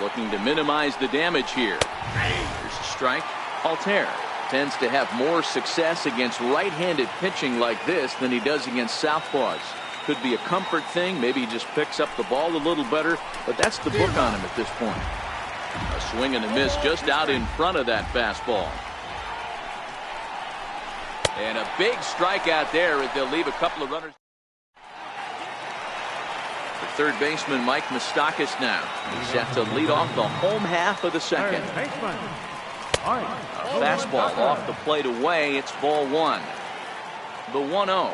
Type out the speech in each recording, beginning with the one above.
Looking to minimize the damage here. Here's a strike. Altair tends to have more success against right-handed pitching like this than he does against southpaws. Could be a comfort thing. Maybe he just picks up the ball a little better, but that's the book on him at this point. A swing and a miss just out in front of that fastball. And a big strikeout there as they'll leave a couple of runners. The third baseman, Mike Moustakas, now. He's set to lead off the home half of the second. A fastball off the plate away. It's ball one. The 1-0.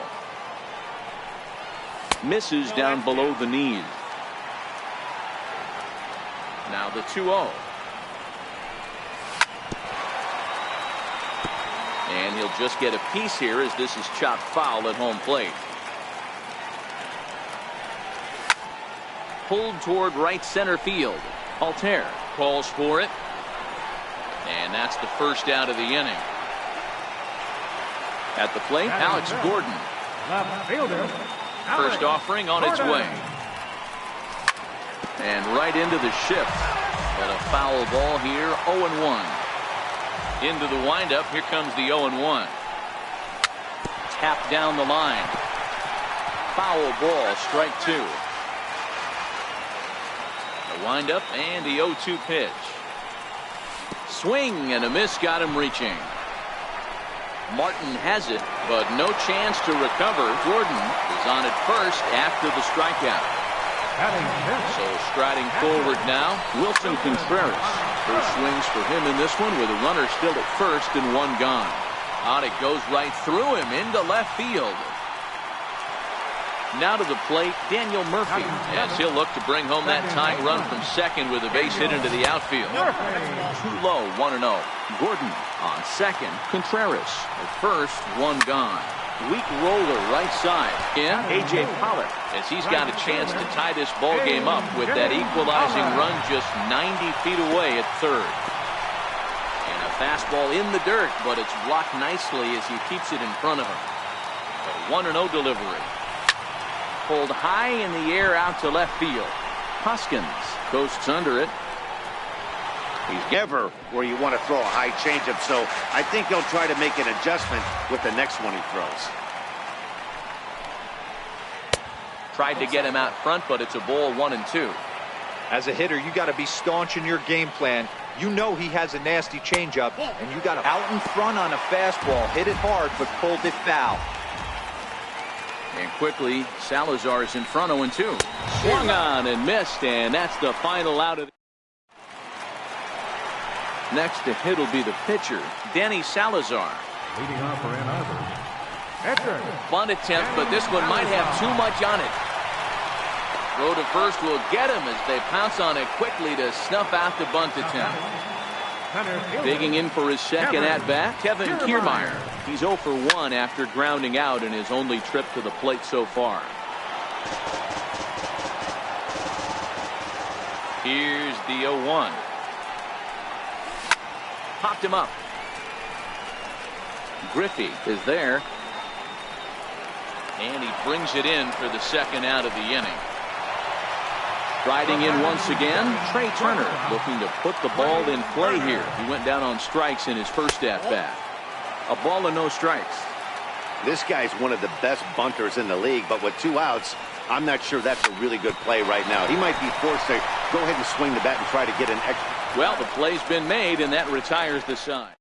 Misses down below the knees. Now the 2-0. And he'll just get a piece here as this is chopped foul at home plate. Pulled toward right center field. Altair calls for it. And that's the first out of the inning. At the plate, Alex Gordon. First offering on its way. And right into the shift. But a foul ball here, 0-1. Into the windup, here comes the 0-1. Tapped down the line. Foul ball, strike two. The windup and the 0-2 pitch. Swing and a miss got him reaching. Martin has it, but no chance to recover. Gordon is on at first after the strikeout. So striding forward now, Wilson Contreras. First swings for him in this one with a runner still at first and one gone. Out it goes right through him into left field. Now to the plate, Daniel Murphy, as he'll look to bring home that tying run from second with a base hit into the outfield. Too low, 1-0. Gordon on second. Contreras at first, one gone. Weak roller right side. Yeah, A.J. Pollock, as he's got a chance to tie this ball game up with that equalizing run just 90 feet away at third. And a fastball in the dirt, but it's blocked nicely as he keeps it in front of him. A 1-0 delivery. Pulled high in the air out to left field. Hoskins coasts under it. He's never where you want to throw a high changeup, so I think he'll try to make an adjustment with the next one he throws. Tried to get him out front, but it's a ball, 1-2. As a hitter, you got to be staunch in your game plan. You know he has a nasty changeup, and you got to out in front on a fastball, hit it hard, but pulled it foul. And quickly, Salazar is in front, 0-2. Swung on and missed, and that's the final out of the. Next to hit will be the pitcher, Danny Salazar. Leading off for Ann Arbor. Bunt attempt, but this one might have too much on it. Throw to first will get him as they pounce on it quickly to snuff out the bunt attempt. Digging in for his second at-bat, Kevin Kiermaier. He's 0 for 1 after grounding out in his only trip to the plate so far. Here's the 0-1. Popped him up. Griffey is there. And he brings it in for the second out of the inning. Riding in once again, Trey Turner looking to put the ball in play here. He went down on strikes in his first at-bat. A ball and no strikes. This guy's one of the best bunters in the league, but with 2 outs, I'm not sure that's a really good play right now. He might be forced to go ahead and swing the bat and try to get an extra. Well, the play's been made, and that retires the side.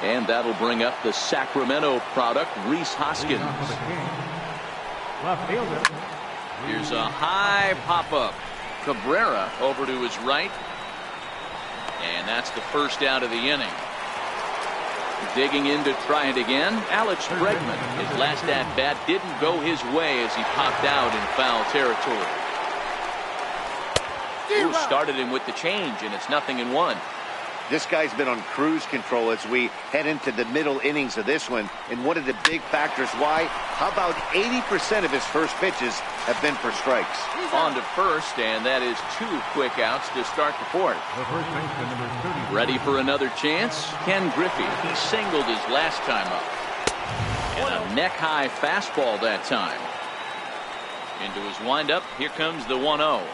And that'll bring up the Sacramento product, Rhys Hoskins. Left fielder. Here's a high pop-up. Cabrera over to his right. And that's the first out of the inning. Digging in to try it again, Alex Bregman. His last at-bat didn't go his way as he popped out in foul territory. Ooh, started him with the change, and it's 0-1. This guy's been on cruise control as we head into the middle innings of this one. And one of the big factors why, how about 80% of his first pitches have been for strikes. On to first, and that is 2 quick outs to start the fourth. The first baseman, number 30. Ready for another chance? Ken Griffey. He singled his last time up. And a neck-high fastball that time. Into his windup, here comes the 1-0.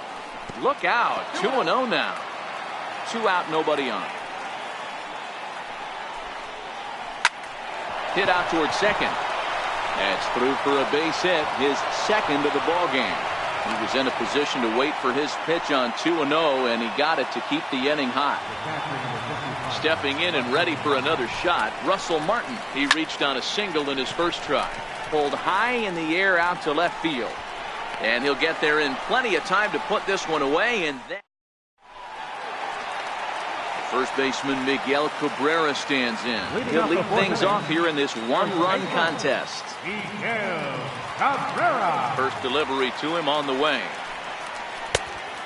Look out. 2-0 now. 2 out, nobody on. Hit out towards second. That's through for a base hit, his second of the ball game. He was in a position to wait for his pitch on 2-0, and he got it to keep the inning hot. Stepping in and ready for another shot, Russell Martin. He reached on a single in his first try. Pulled high in the air out to left field. And he'll get there in plenty of time to put this one away. And then first baseman Miguel Cabrera stands in. He'll lead things off here in this one-run contest. Miguel Cabrera. First delivery to him on the way.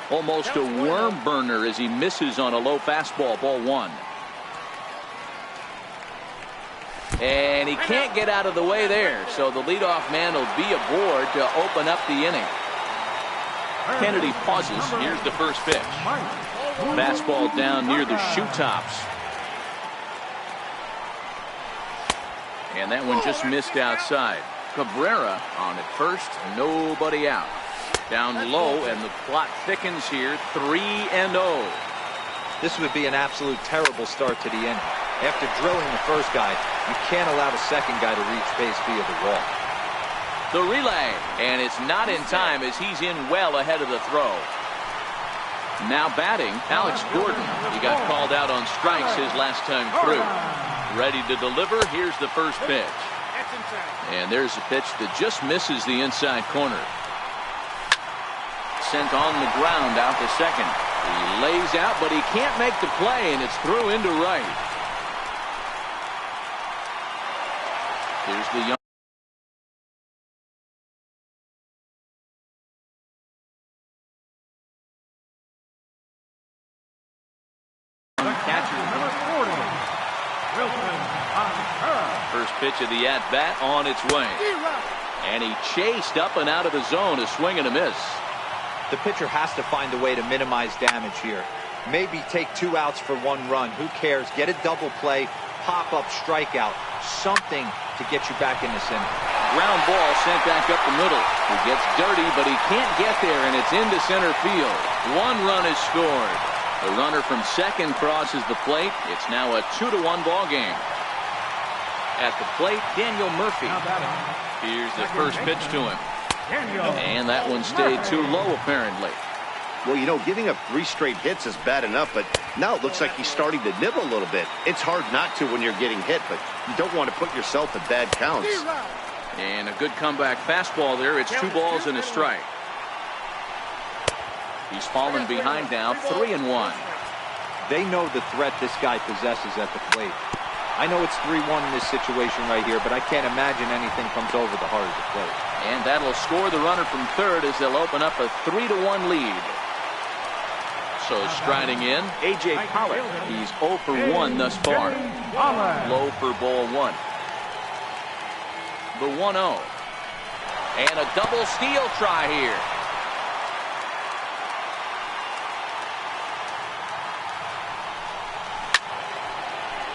Almost a worm burner as he misses on a low fastball. Ball 1. And he can't get out of the way there, so the leadoff man will be aboard to open up the inning. Kennedy pauses. Here's the first pitch. Fastball down near the shoe tops. And that one just missed outside. Cabrera on at first, nobody out. Down low, and the plot thickens here. 3-0. This would be an absolute terrible start to the inning. After drilling the first guy, you can't allow the second guy to reach base via the wall. The relay, and it's not in time as he's in well ahead of the throw. Now batting, Alex Gordon. He got called out on strikes his last time through. Ready to deliver. Here's the first pitch. And there's a pitch that just misses the inside corner. Sent on the ground out to second. He lays out, but he can't make the play, and it's through into right. Here's the young catcher. Number 40, Wilson Montero. First pitch of the at-bat on its way. And he chased up and out of the zone, a swing and a miss. The pitcher has to find a way to minimize damage here. Maybe take 2 outs for 1 run. Who cares? Get a double play, pop-up strikeout, something to get you back in this inning. Ground ball sent back up the middle. He gets dirty, but he can't get there, and it's into center field. 1 run is scored. The runner from second crosses the plate. It's now a 2-1 ball game. At the plate, Daniel Murphy. Here's the first pitch to him. And that one stayed too low, apparently. Well, you know, giving up 3 straight hits is bad enough, but now it looks like he's starting to nibble a little bit. It's hard not to when you're getting hit, but you don't want to put yourself in bad counts. And a good comeback fastball there. It's 2 balls and a strike. He's fallen behind now, 3-1. They know the threat this guy possesses at the plate. I know it's 3-1 in this situation right here, but I can't imagine anything comes over the heart of the plate. And that'll score the runner from third as they'll open up a 3-1 lead. So striding in, A.J. Pollock. He's 0 for 1 thus far. Low for ball 1. The 1-0. And a double steal try here.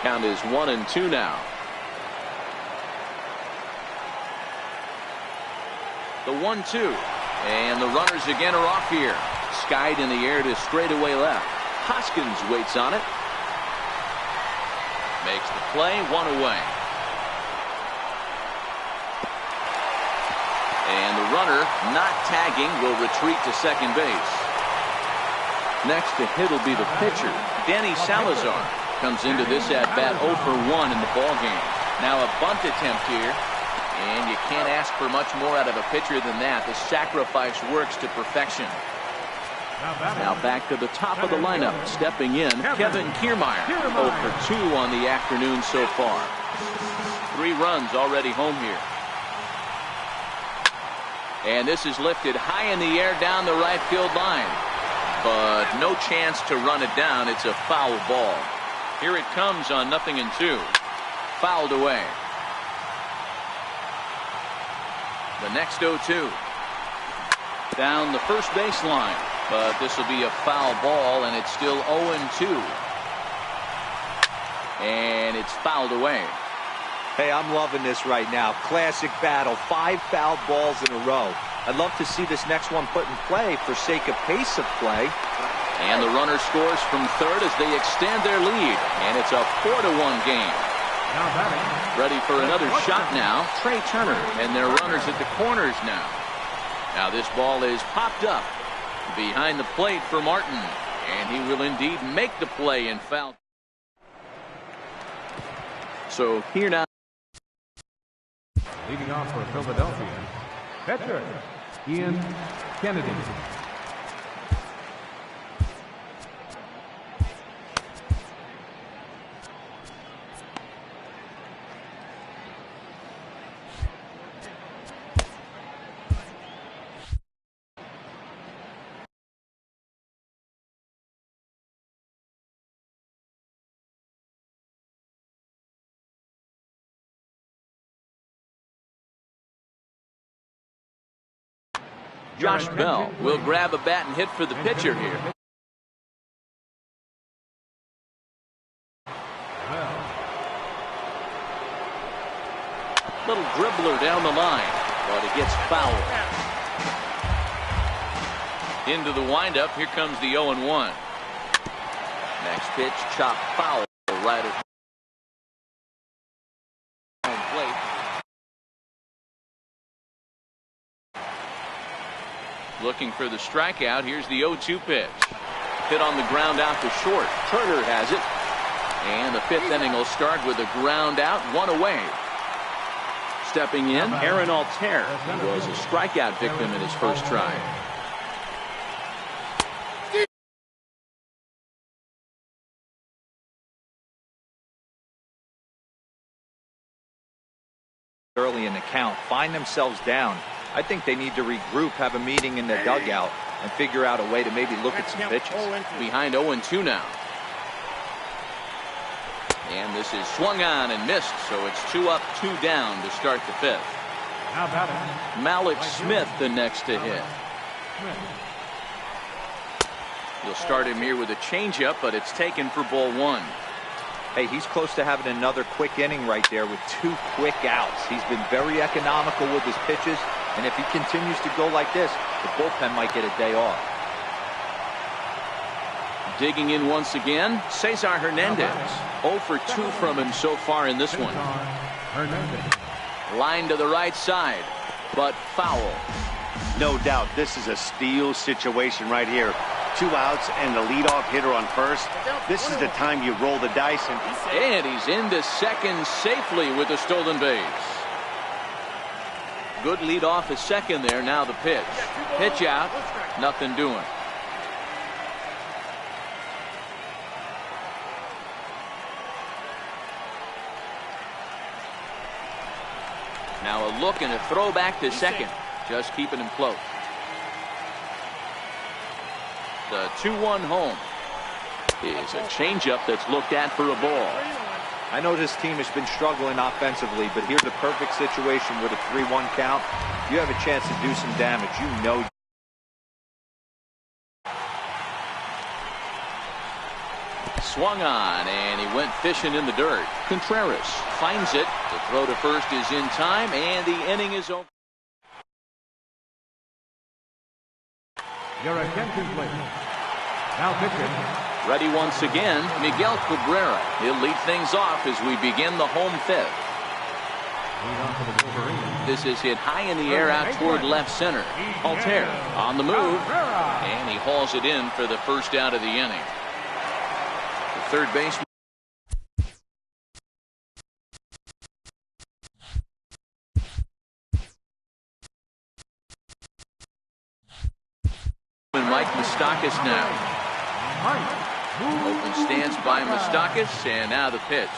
Count is 1-2 now. The 1-2. And the runners again are off here. Skied in the air to straightaway left. Hoskins waits on it. Makes the play, 1 away. And the runner, not tagging, will retreat to second base. Next to hit will be the pitcher, Danny Salazar. Comes into this at-bat 0 for 1 in the ballgame. Now a bunt attempt here. And you can't ask for much more out of a pitcher than that. The sacrifice works to perfection. Now back to the top of the lineup. Stepping in, Kevin Kiermaier. 0 for 2 on the afternoon so far. 3 runs already home here. And this is lifted high in the air down the right field line. But no chance to run it down. It's a foul ball. Here it comes on 0-2. Fouled away. The next 0-2. Down the first baseline. But this will be a foul ball, and it's still 0-2. And it's fouled away. Hey, I'm loving this right now. Classic battle. 5 foul balls in a row. I'd love to see this next one put in play for sake of pace of play. And the runner scores from third as they extend their lead. And it's a 4-1 game. Now batting. Ready for another shot now. Trey Turner. And their runners at the corners now. Now this ball is popped up behind the plate for Martin. And he will indeed make the play and foul. So here now. Leading off for Philadelphia, pitcher Ian Kennedy. Josh Bell will grab a bat and hit for the pitcher here. Little dribbler down the line, but it gets fouled. Into the windup. Here comes the 0-1. Next pitch, chop foul right at home plate. Looking for the strikeout. Here's the 0-2 pitch. Hit on the ground out to short. Turner has it. And the fifth inning will start with a ground out, one away. Stepping in, Aaron Altair was a strikeout victim in his first try. Early in the count, find themselves down. I think they need to regroup, have a meeting in the dugout, and figure out a way to maybe look at some pitches. Behind 0-2 now. And this is swung on and missed, so it's 2 up, 2 down to start the fifth. Now batting. Malik Smith the next to hit. You'll start him here with a changeup, but it's taken for ball 1. Hey, he's close to having another quick inning right there with 2 quick outs. He's been very economical with his pitches, and if he continues to go like this, the bullpen might get a day off. Digging in once again, Cesar Hernandez. 0 for 2 from him so far in this one. Line to the right side, but foul. No doubt, this is a steal situation right here. 2 outs and the leadoff hitter on first. This is the time you roll the dice. And he's into second safely with a stolen base. Good lead off at second there. Now the pitch. Pitch out. Nothing doing. Now a look and a throw back to second. Just keeping him close. The 2-1 home is a changeup that's looked at for a ball. I know this team has been struggling offensively, but here's a perfect situation with a 3-1 count. You have a chance to do some damage. You know. Swung on, and he went fishing in the dirt. Contreras finds it. The throw to first is in time, and the inning is over. Your attention, please. Now pitching. Ready once again, Miguel Cabrera. He'll lead things off as we begin the home fifth. This is hit high in the air out toward left center. Altair on the move, and he hauls it in for the first out of the inning. The third baseman. Mike Moustakas now. Open stance by Moustakas, and now the pitch.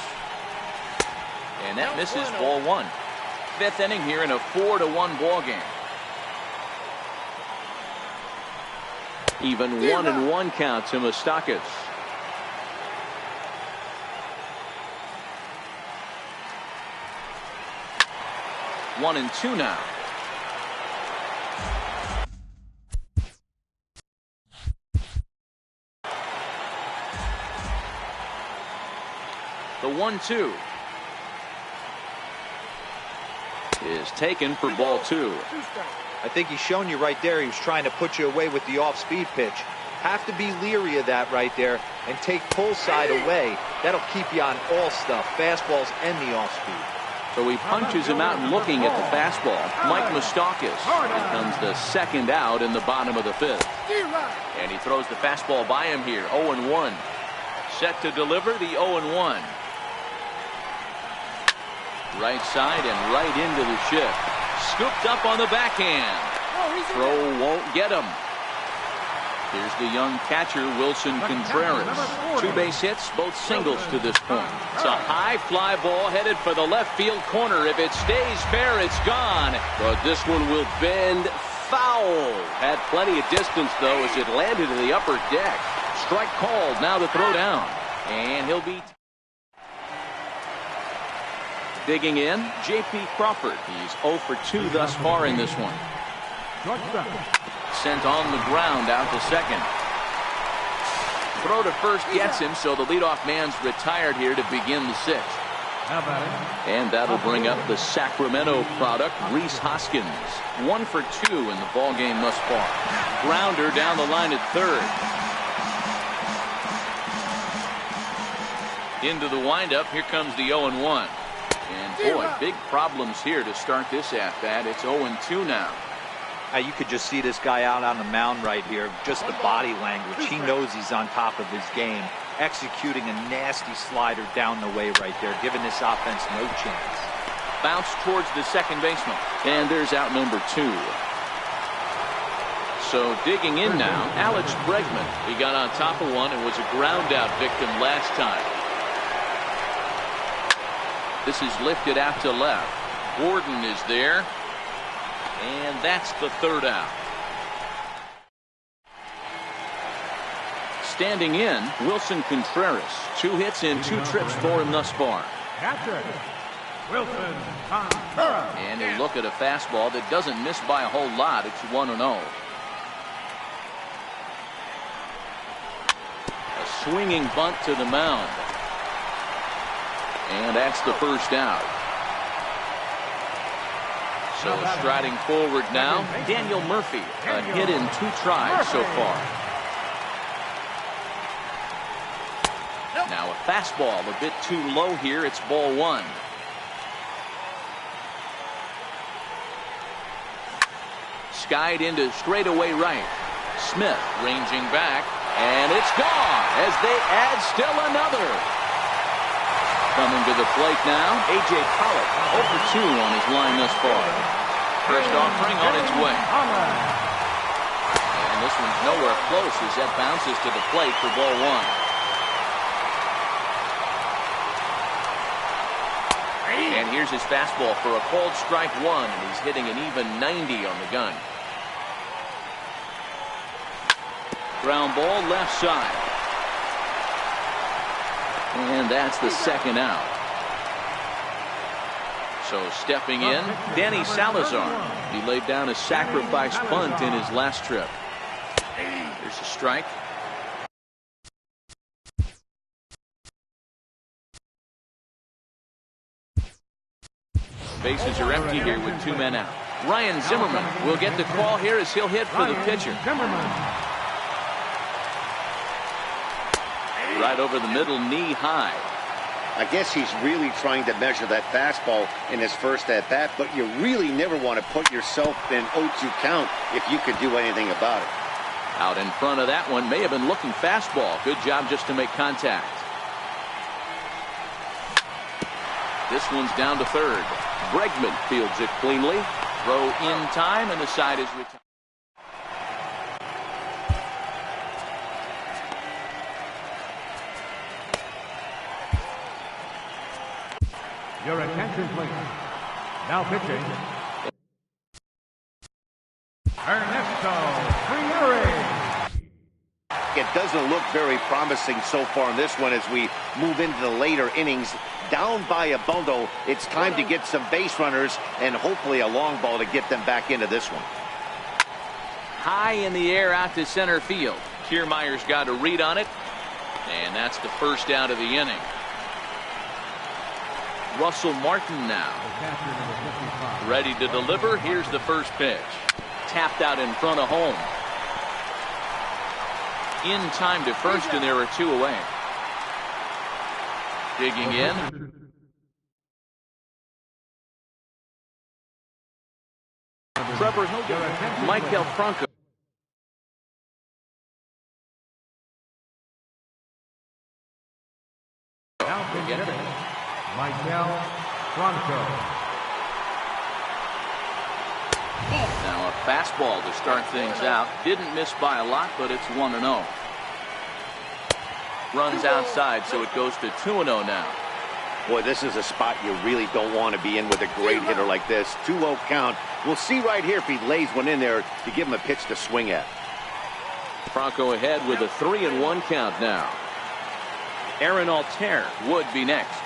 And that misses ball 1. Fifth inning here in a 4-1 ball game. Even 1-1 count to Moustakas. One and 2 now. The 1-2 is taken for ball 2. I think he's shown you right there he was trying to put you away with the off-speed pitch. Have to be leery of that right there and take pull side away. That'll keep you on all stuff, fastballs and the off-speed. So he punches him out looking at the fastball. Mike Moustakas becomes the second out in the bottom of the fifth. And he throws the fastball by him here, 0-1. Set to deliver the 0-1. Right side and right into the shift. Scooped up on the backhand. Throw won't get him. Here's the young catcher, Wilson Contreras. 2 base hits, both singles to this point. It's a high fly ball headed for the left field corner. If it stays fair, it's gone. But this one will bend foul. Had plenty of distance, though, as it landed in the upper deck. Strike called, now the throw down. And he'll be digging in, J.P. Crawford. He's 0 for 2 thus far in this one. Sent on the ground out to second. Throw to first gets him, so the leadoff man's retired here to begin the 6th. And that'll bring up the Sacramento product, Rhys Hoskins. 1 for 2 in the ballgame thus far. Grounder down the line at third. Into the windup, here comes the 0-1. And boy, big problems here to start this at-bat. It's 0-2 now. You could just see this guy out on the mound right here. Just the body language. He knows he's on top of his game. Executing a nasty slider down the way right there, giving this offense no chance. Bounce towards the second baseman. And there's out number 2. So digging in now, Alex Bregman. He got on top of one and was a ground out victim last time. This is lifted out to left. Gordon is there. And that's the third out. Standing in, Wilson Contreras. 2 hits and 2 trips for him thus far. Catcher, Wilson Contreras. And a look at a fastball that doesn't miss by a whole lot. It's 1-0. A swinging bunt to the mound. And that's the first out. So striding forward now, Daniel Murphy. A hit in 2 tries so far. Now a fastball a bit too low here. It's ball 1. Skied into straightaway right. Smith ranging back. And it's gone as they add still another. Coming to the plate now, A.J. Pollock, 0 for 2 on his line thus far. First offering on its way. And this one's nowhere close as that bounces to the plate for ball 1. And here's his fastball for a called strike 1, and he's hitting an even 90 on the gun. Ground ball left side. And that's the second out. So stepping in, Danny Salazar. He laid down a sacrifice bunt in his last trip. Here's a strike. Bases are empty here with 2 men out. Ryan Zimmerman will get the call here as he'll hit for the pitcher. Right over the middle, knee high. I guess he's really trying to measure that fastball in his first at-bat, but you really never want to put yourself in 0-2 count if you could do anything about it. Out in front of that one, may have been looking fastball. Good job just to make contact. This one's down to third. Bregman fields it cleanly. Throw in time, and the side is retired. Your attention, please. Now pitching, Ernesto Friere. It doesn't look very promising so far in this one as we move into the later innings. Down by a bundle, it's time to get some base runners and hopefully a long ball to get them back into this one. High in the air out to center field. Kiermaier's got a read on it, and that's the first out of the inning. Russell Martin now ready to deliver. Here's the first pitch. tapped out in front of home. In time to first, and there are 2 away. Digging in. Trevor Hilton, Michael Franco. Michael Franco. Now a fastball to start things out. Didn't miss by a lot, but it's 1-0. Runs outside, so it goes to 2-0 now. Boy, this is a spot you really don't want to be in with a great hitter like this. 2-0 count. We'll see right here if he lays one in there to give him a pitch to swing at. Franco ahead with a 3-1 count now. Aaron Altair would be next.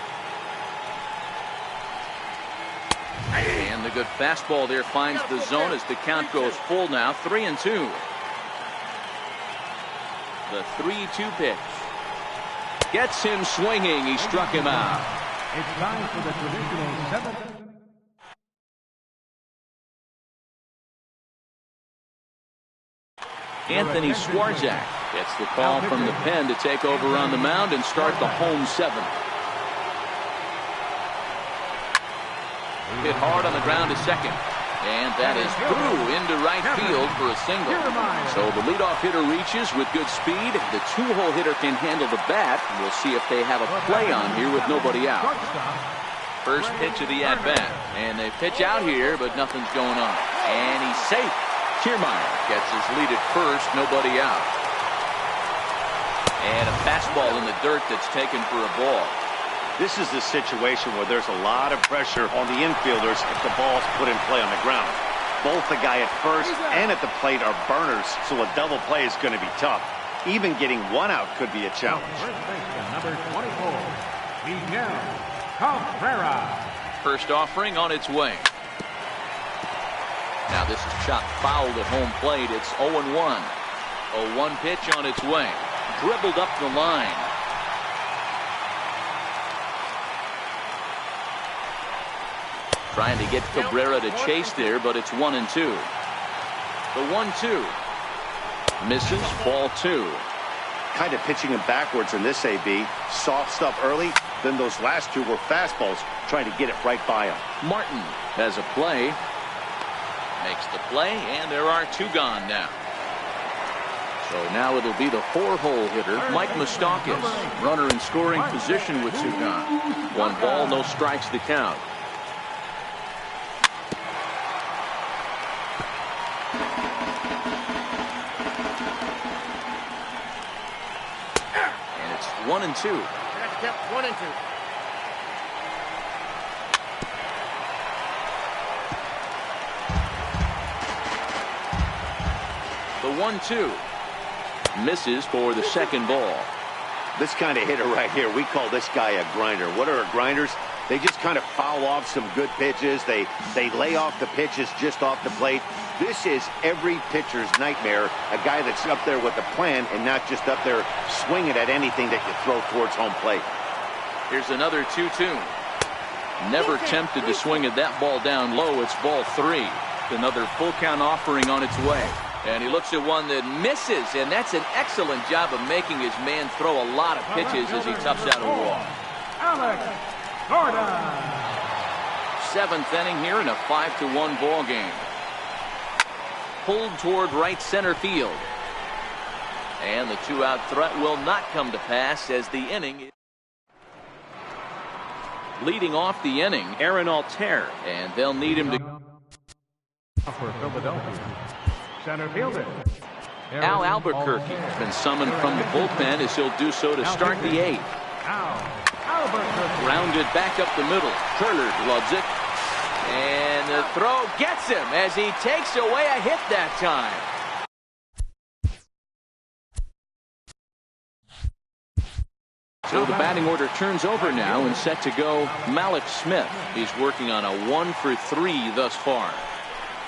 And the good fastball there finds the zone as the count goes full now. 3-2. The 3-2 pitch. Gets him swinging. He struck him out. It's time for the traditional 7th. Anthony Swarzak gets the call from the pen to take over on the mound and start the home 7th. Hit hard on the ground to second. And that is through into right field for a single. So the leadoff hitter reaches with good speed. The 2-hole hitter can handle the bat. We'll see if they have a play on here with nobody out. First pitch of the at-bat. And they pitch out here, but nothing's going on. And he's safe. Kiermaier gets his lead at first, nobody out. And a fastball in the dirt that's taken for a ball. This is the situation where there's a lot of pressure on the infielders if the ball's put in play on the ground. Both the guy at first and at the plate are burners, so a double play is going to be tough. Even getting 1 out could be a challenge. First baseman, number 24, Miguel Cabrera. First offering on its way. Now this is chopped foul at home plate. It's 0-1. 0-1 pitch on its way. Dribbled up the line. Trying to get Cabrera to chase there, but it's 1-2. The 1-2. Misses, ball 2. Kind of pitching him backwards in this AB. Soft stuff early, then those last 2 were fastballs, trying to get it right by him. Martin has a play. Makes the play, and there are 2 gone now. So now it'll be the 4-hole hitter, Mike Moustakas. Runner in scoring position with 2 gone. 1 ball, no strikes the count. And it's 1-2. 1-2. The 1-2 misses for the second ball. This kind of hitter right here, we call this guy a grinder. What are grinders? They just kind of foul off some good pitches. They lay off the pitches just off the plate. This is every pitcher's nightmare, a guy that's up there with a plan and not just up there swinging at anything that you throw towards home plate. Here's another 2-2. Never tempted to swing at that ball down low. It's ball 3. Another full count offering on its way. And he looks at one that misses, and that's an excellent job of making his man throw a lot of pitches as he toughs out a walk. Alex Gordon. 7th inning here in a 5-1 ball game. Pulled toward right center field. And the 2-out threat will not come to pass as the inning. Leading off the inning, Aaron Altair, and they'll need him to. For Philadelphia. Center fielder. Al Albuquerque has been summoned from the bullpen as he'll do so to start the 8th. Albuquerque. Rounded back up the middle. Curler loves it. And the throw gets him as he takes away a hit that time. So the batting order turns over now and set to go Malik Smith. He's working on a 1-for-3 thus far.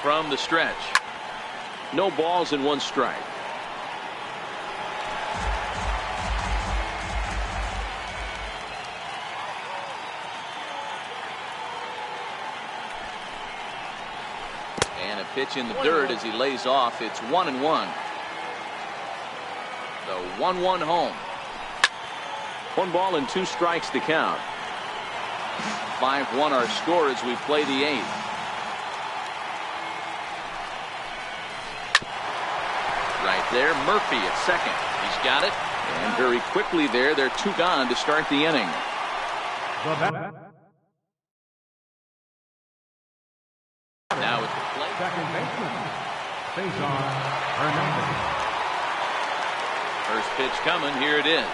From the stretch. No balls and 1 strike. And a Pitch in the dirt as he lays off. It's 1-1. The 1-1 home. 1 ball and 2 strikes to count. 5-1 our score as we play the 8th. Right there, Murphy at second. He's got it. And very quickly there, they're 2 gone to start the inning. Now at the plate. Second baseman. Face on Hernandez. First pitch coming. Here it is.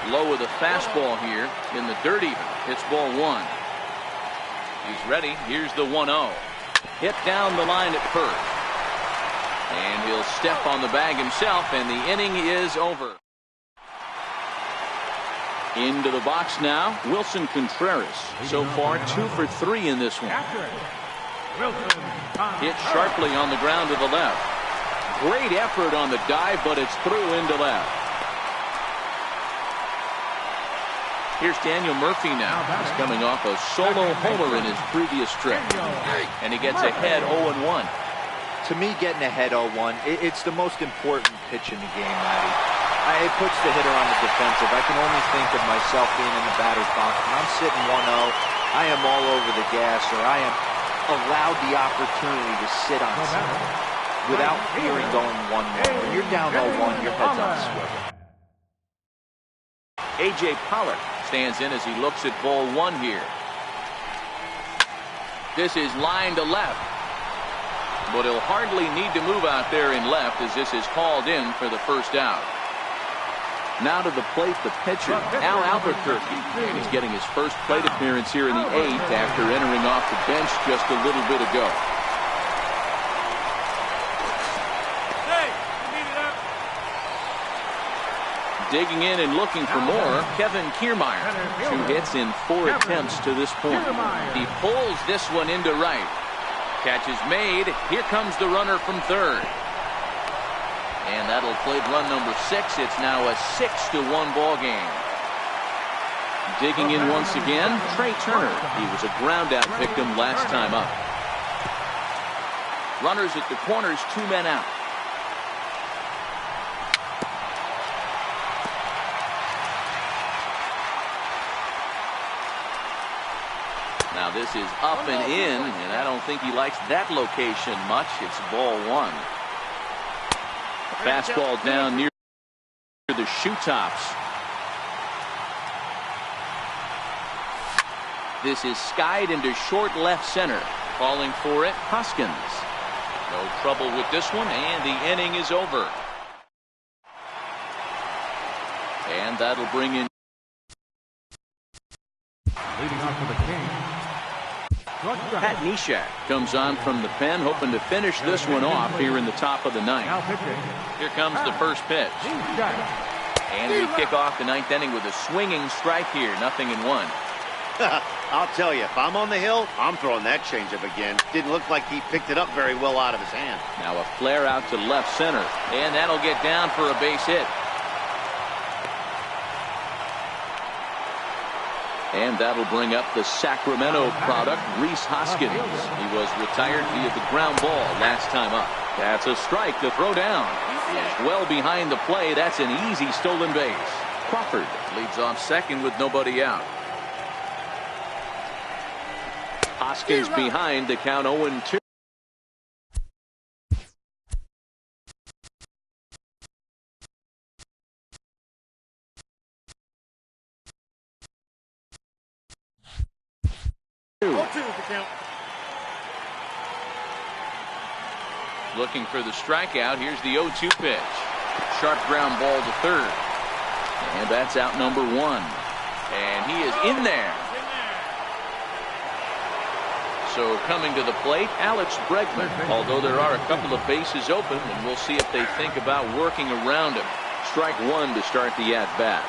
Low with a fastball here in the dirt even. It's ball 1. He's ready. Here's the 1-0. Hit down the line at first. And he'll step on the bag himself, and the inning is over. Into the box now, Wilson Contreras. So far, 2 for 3 in this one. Hit sharply on the ground to the left. Great effort on the dive, but it's through into left. Here's Daniel Murphy now. He's coming off a solo homer in his previous trip. And he gets ahead 0-1. To me, getting ahead 0-1, it's the most important pitch in the game, Matty. It puts the hitter on the defensive. I can only think of myself being in the batter's box. When I'm sitting 1-0, I am all over the gas, or I am allowed the opportunity to sit on something without fearing going 1-1. When you're down 0-1, your head's on the swivel. A.J. Pollock stands in as he looks at ball 1 here. This is line to left. But he'll hardly need to move out there in left as this is called in for the first out. Now to the plate, the pitcher, Al Albuquerque. And he's getting his first plate appearance here in the 8th after entering off the bench just a little bit ago. Digging in and looking for more, Kevin Kiermaier. 2 hits in 4 attempts to this point. He pulls this one into right. Catch is made. Here comes the runner from third. And that'll play run number 6. It's now a 6-1 ball game. Digging in once again, Trey Turner. He was a ground out victim last time up. Runners at the corners, 2 men out. Now this is up and in, and I don't think he likes that location much. It's ball 1. A fastball down near the shoe tops. This is skied into short left center. Calling for it, Hoskins. No trouble with this one, and the inning is over. And that'll bring in. Leading off for the Kings. Pat Neshek comes on from the pen, hoping to finish this one off here in the top of the 9th. Here comes the first pitch. And we kick off the 9th inning with a swinging strike here. 0-1. I'll tell you, if I'm on the hill, I'm throwing that changeup again. Didn't look like he picked it up very well out of his hand. Now a flare out to left center, and that'll get down for a base hit. And that'll bring up the Sacramento product, Rhys Hoskins. He was retired via the ground ball last time up. That's a strike to throw down. He's well behind the play. That's an easy stolen base. Crawford leads off second with nobody out. Hoskins behind, the count 0-2. Looking for the strikeout. Here's the 0-2 pitch. Sharp ground ball to third. And that's out number 1. And he is in there. So coming to the plate, Alex Bregman. Although there are a couple of bases open, and we'll see if they think about working around him. Strike 1 to start the at-bat.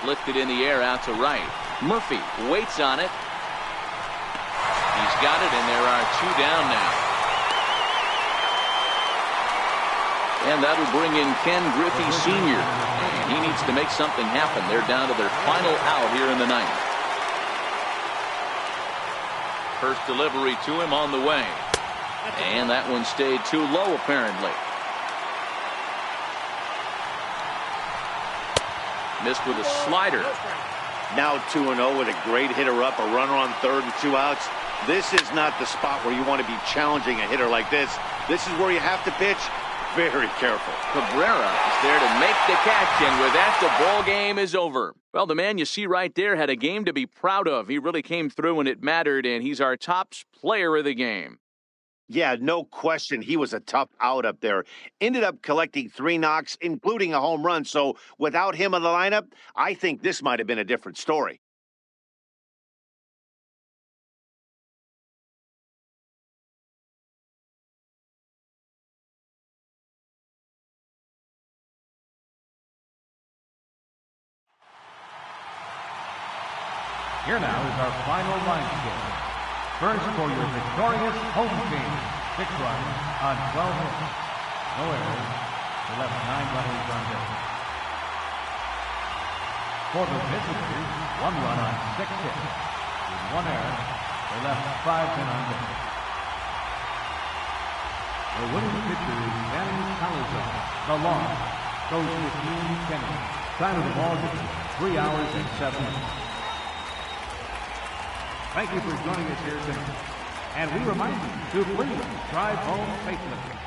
Lifted in the air out to right. Murphy waits on it. He's got it, and there are 2 down now. And that'll bring in Ken Griffey Sr. And he needs to make something happen. They're down to their final out here in the 9th. First delivery to him on the way. And that one stayed too low, apparently. Missed with a slider. Now 2-0 with a great hitter up, a runner on third and 2 outs. This is not the spot where you want to be challenging a hitter like this. This is where you have to pitch very careful. Cabrera is there to make the catch, and with that, the ball game is over. Well, the man you see right there had a game to be proud of. He really came through when it mattered, and he's our top player of the game. Yeah, no question. He was a tough out up there. Ended up collecting 3 knocks, including a home run. So without him in the lineup, I think this might have been a different story. Here now is our final line score. First for your victorious home team. 6 runs on 12 hits. No errors. They left 9 runners on base. For the visitors, 1 run on 6 hits. With 1 error, they left 5 men on base. The winning pitcher is Danny Salazar. The loss goes to Ian Kennedy. Time of the ball game, 3 hours and 7 minutes. Thank you for joining us here tonight. And we remind you to please drive home safely.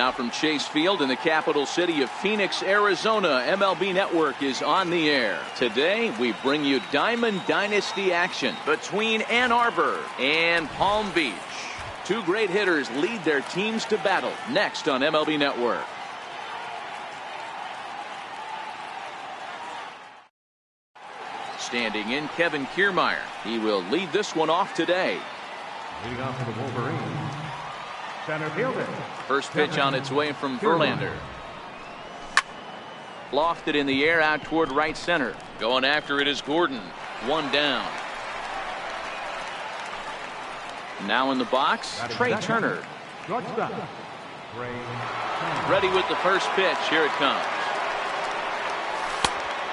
Now from Chase Field in the capital city of Phoenix, Arizona, MLB Network is on the air. Today, we bring you Diamond Dynasty action between Ann Arbor and Palm Beach. Two great hitters lead their teams to battle next on MLB Network. Standing in, Kevin Kiermaier. He will lead this one off today. Leading off for the Wolverines, center fielder. First pitch on its way from Verlander. Lofted in the air out toward right center. Going after it is Gordon. One down. Now in the box, Trey Turner. Shortstop, Trey Turner. Ready with the first pitch. Here it comes.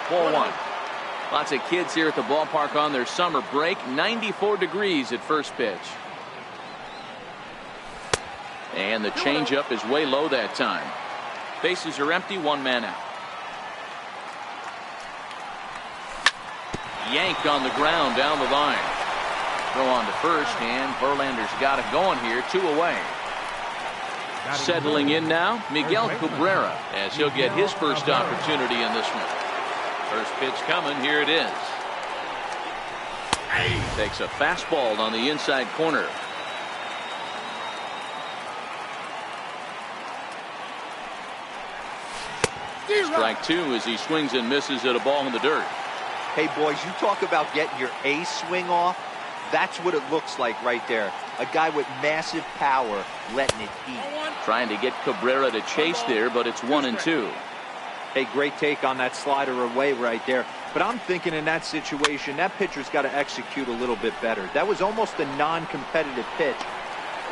Ball one. Lots of kids here at the ballpark on their summer break. 94 degrees at first pitch. And the changeup is way low that time. Bases are empty, one man out. Yank on the ground down the line. Throw on to first, and Verlander's got it going here, 2 away. Settling in now, Miguel Cabrera, as he'll get his first opportunity in this one. First pitch coming, here it is. Takes a fastball on the inside corner. Strike 2 as he swings and misses at a ball in the dirt. Hey, boys, you talk about getting your ace swing off. That's what it looks like right there. A guy with massive power letting it eat. Trying to get Cabrera to chase there, but it's 1-2. Hey, great take on that slider away right there. But I'm thinking in that situation, that pitcher's got to execute a little bit better. That was almost a non-competitive pitch.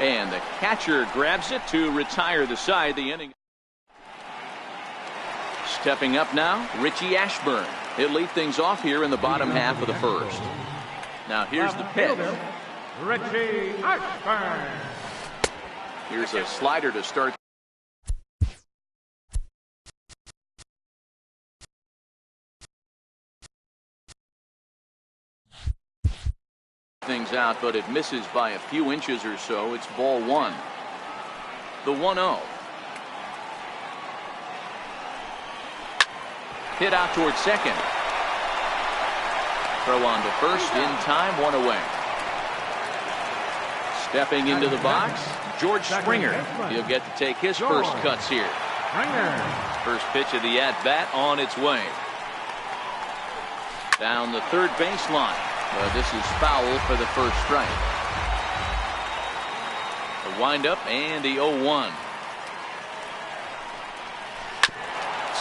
And the catcher grabs it to retire the side. The inning. Stepping up now, Richie Ashburn. He'll lead things off here in the bottom half of the first. Now here's the pitch. Richie Ashburn. Here's a slider to start things out, but it misses by a few inches or so. It's ball one. The 1-0. Hit out towards second. Throw on to first in time, 1 away. Stepping into the box, George Springer. He'll get to take his first cuts here. First pitch of the at-bat on its way. Down the third baseline. But this is foul for the first strike. The windup and the 0-1.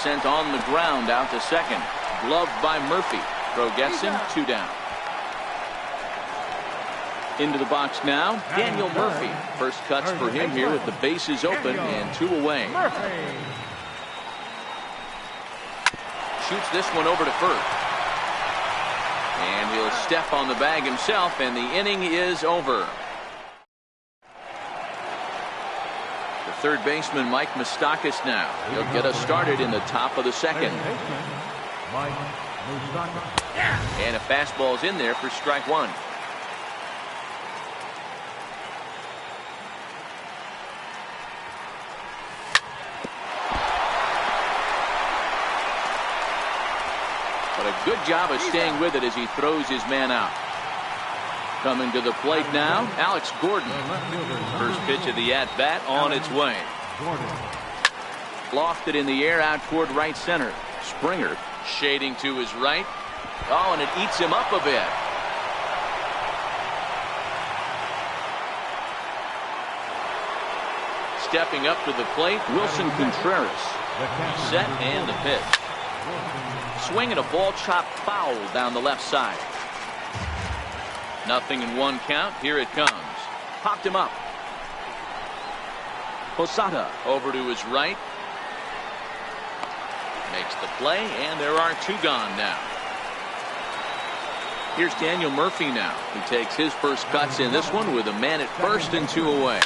Sent on the ground out to second. Gloved by Murphy. Throw gets him, 2 down. Into the box now, Daniel Murphy. First cuts for him here with the bases open and 2 away. Shoots this one over to first. And he'll step on the bag himself, and the inning is over. The third baseman, Mike Moustakas, now. He'll get us started in the top of the second. And a fastball's in there for strike 1. But a good job of staying with it as he throws his man out. Coming to the plate now, Alex Gordon. First pitch of the at-bat on its way. Lofted in the air out toward right center. Springer shading to his right. Oh, and it eats him up a bit. Stepping up to the plate, Wilson Contreras. Set and the pitch. Swinging a ball chopped foul down the left side. 0-1 count. Here it comes. Popped him up. Posada over to his right. Makes the play, and there are 2 gone now. Here's Daniel Murphy now. He takes his first cuts in this one with a man at first and 2 away.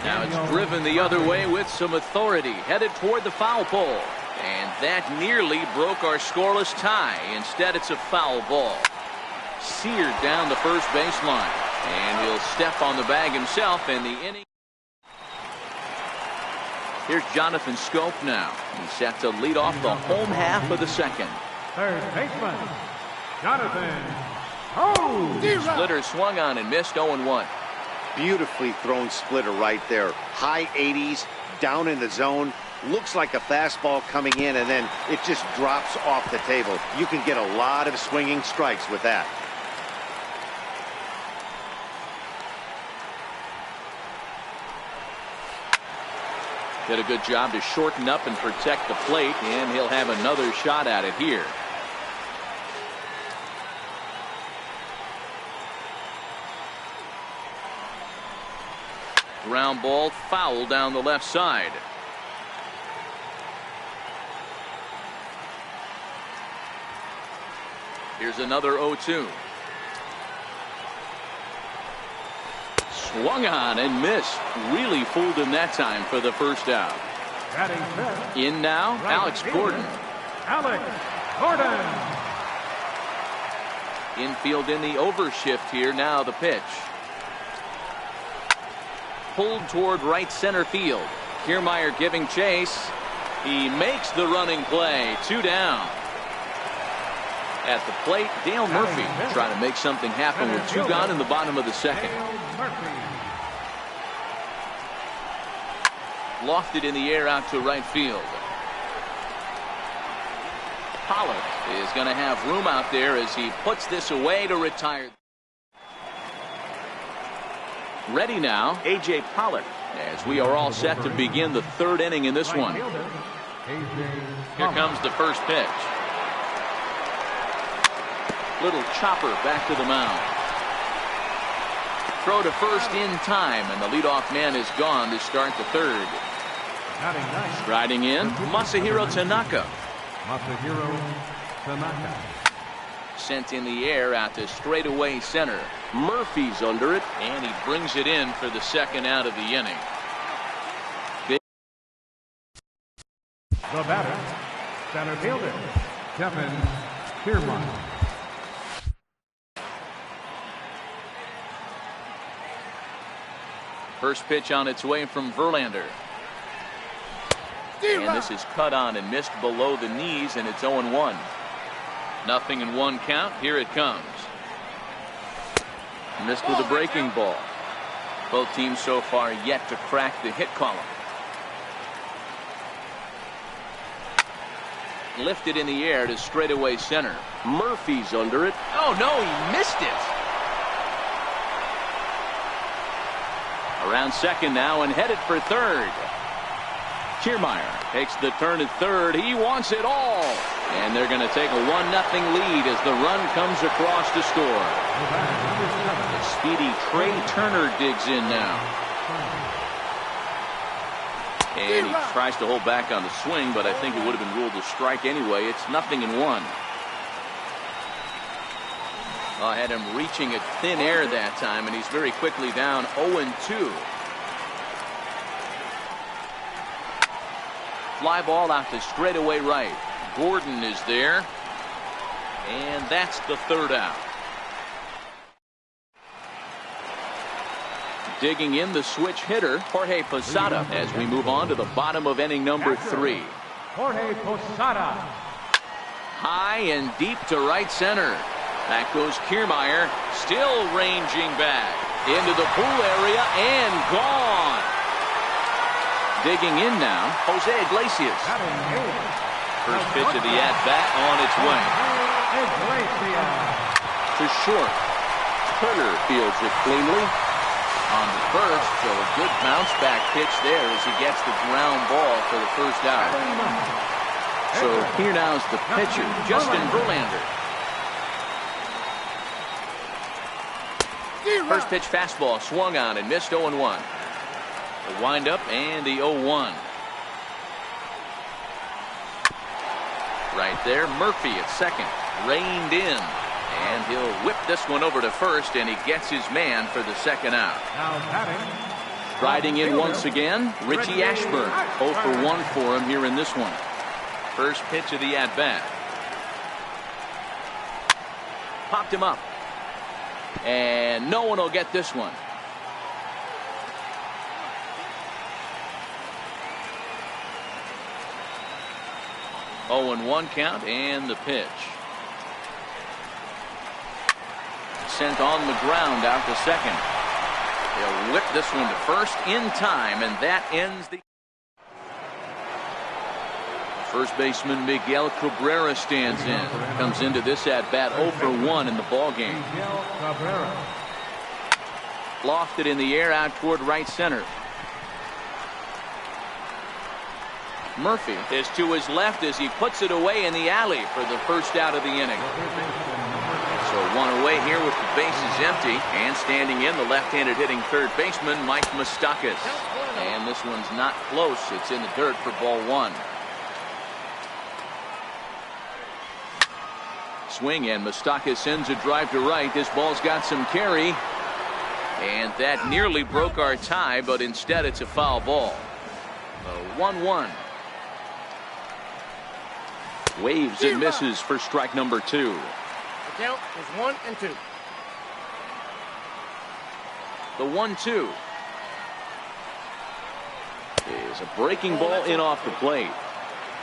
Now it's driven the other way with some authority, headed toward the foul pole. And that nearly broke our scoreless tie. Instead, it's a foul ball. Seared down the first baseline. And he'll step on the bag himself, and the inning. Here's Jonathan Scope now. He's set to lead off the home half of the second. Third baseman, Jonathan. Oh! Splitter swung on and missed 0-1. Beautifully thrown splitter right there. High 80s, down in the zone. Looks like a fastball coming in, and then it just drops off the table. You can get a lot of swinging strikes with that. Did a good job to shorten up and protect the plate, and he'll have another shot at it here. Ground ball foul down the left side. Here's another 0-2. Swung on and missed. Really fooled him that time for the first out. In now, Alex Gordon. Alex Gordon. Infield in the overshift here. Now the pitch. Pulled toward right center field. Kiermaier giving chase. He makes the running play. 2 down. At the plate, Dale Murphy trying to make something happen with 2 gone in the bottom of the second. Lofted in the air out to right field. Pollock is going to have room out there as he puts this away to retire. Ready now, A.J. Pollock, as we are all set to begin the 3rd inning in this one. Here comes the first pitch. Little chopper back to the mound. Throw to first in time, and the leadoff man is gone to start the 3rd. Striding in, Masahiro Tanaka. Sent in the air out to straightaway center. Murphy's under it, and he brings it in for the 2nd out of the inning. The batter, center fielder, Kevin Kiermaier. First pitch on its way from Verlander. And this is cut on and missed below the knees, and it's 0-1. Nothing in 1 count. Here it comes. Missed with a breaking ball. Both teams so far yet to crack the hit column. Lifted in the air to straightaway center. Murphy's under it. Oh no, he missed it. Around second now and headed for 3rd. Kiermaier takes the turn at 3rd. He wants it all. And they're going to take a 1-0 lead as the run comes across to score. The speedy Trey Turner digs in now. And he tries to hold back on the swing, but I think it would have been ruled a strike anyway. It's 0-1. I had him reaching at thin air that time, and he's very quickly down 0-2. Fly ball out to straightaway right. Gordon is there, and that's the 3rd out. Digging in the switch hitter, Jorge Posada, as we move on to the bottom of inning number 3. Jorge Posada. High and deep to right center. Back goes Kiermaier, still ranging back into the pool area and gone. Digging in now, Jose Iglesias. First pitch of the at-bat on its way. To short. Turner fields it cleanly. On the first, so a good bounce back pitch there as he gets the ground ball for the first out. So here now is the pitcher, Justin Verlander. First pitch fastball swung on and missed 0-1. The windup and the 0-1. Right there, Murphy at second, reined in, and he'll whip this one over to first, and he gets his man for the 2nd out. Striding in once again, Richie Ashburn. 0 for 1 for him here in this one. First pitch of the at-bat. Popped him up. And no one will get this one. 0-1 count and the pitch. Sent on the ground out to second. They'll whip this one to first in time, and that ends the... First baseman Miguel Cabrera stands in. Comes into this at-bat 0 for 1 in the ballgame. Lofted in the air out toward right center. Murphy is to his left as he puts it away in the alley for the first out of the inning. So one away here with the bases empty, and standing in the left-handed hitting third baseman Mike Moustakas. And this one's not close. It's in the dirt for ball 1. Swing, and Moustakas sends a drive to right. This ball's got some carry, and that nearly broke our tie, but instead it's a foul ball. 1-1. Waves and misses for strike number 2. The count is 1-2. The 1-2 is a breaking ball in off the plate.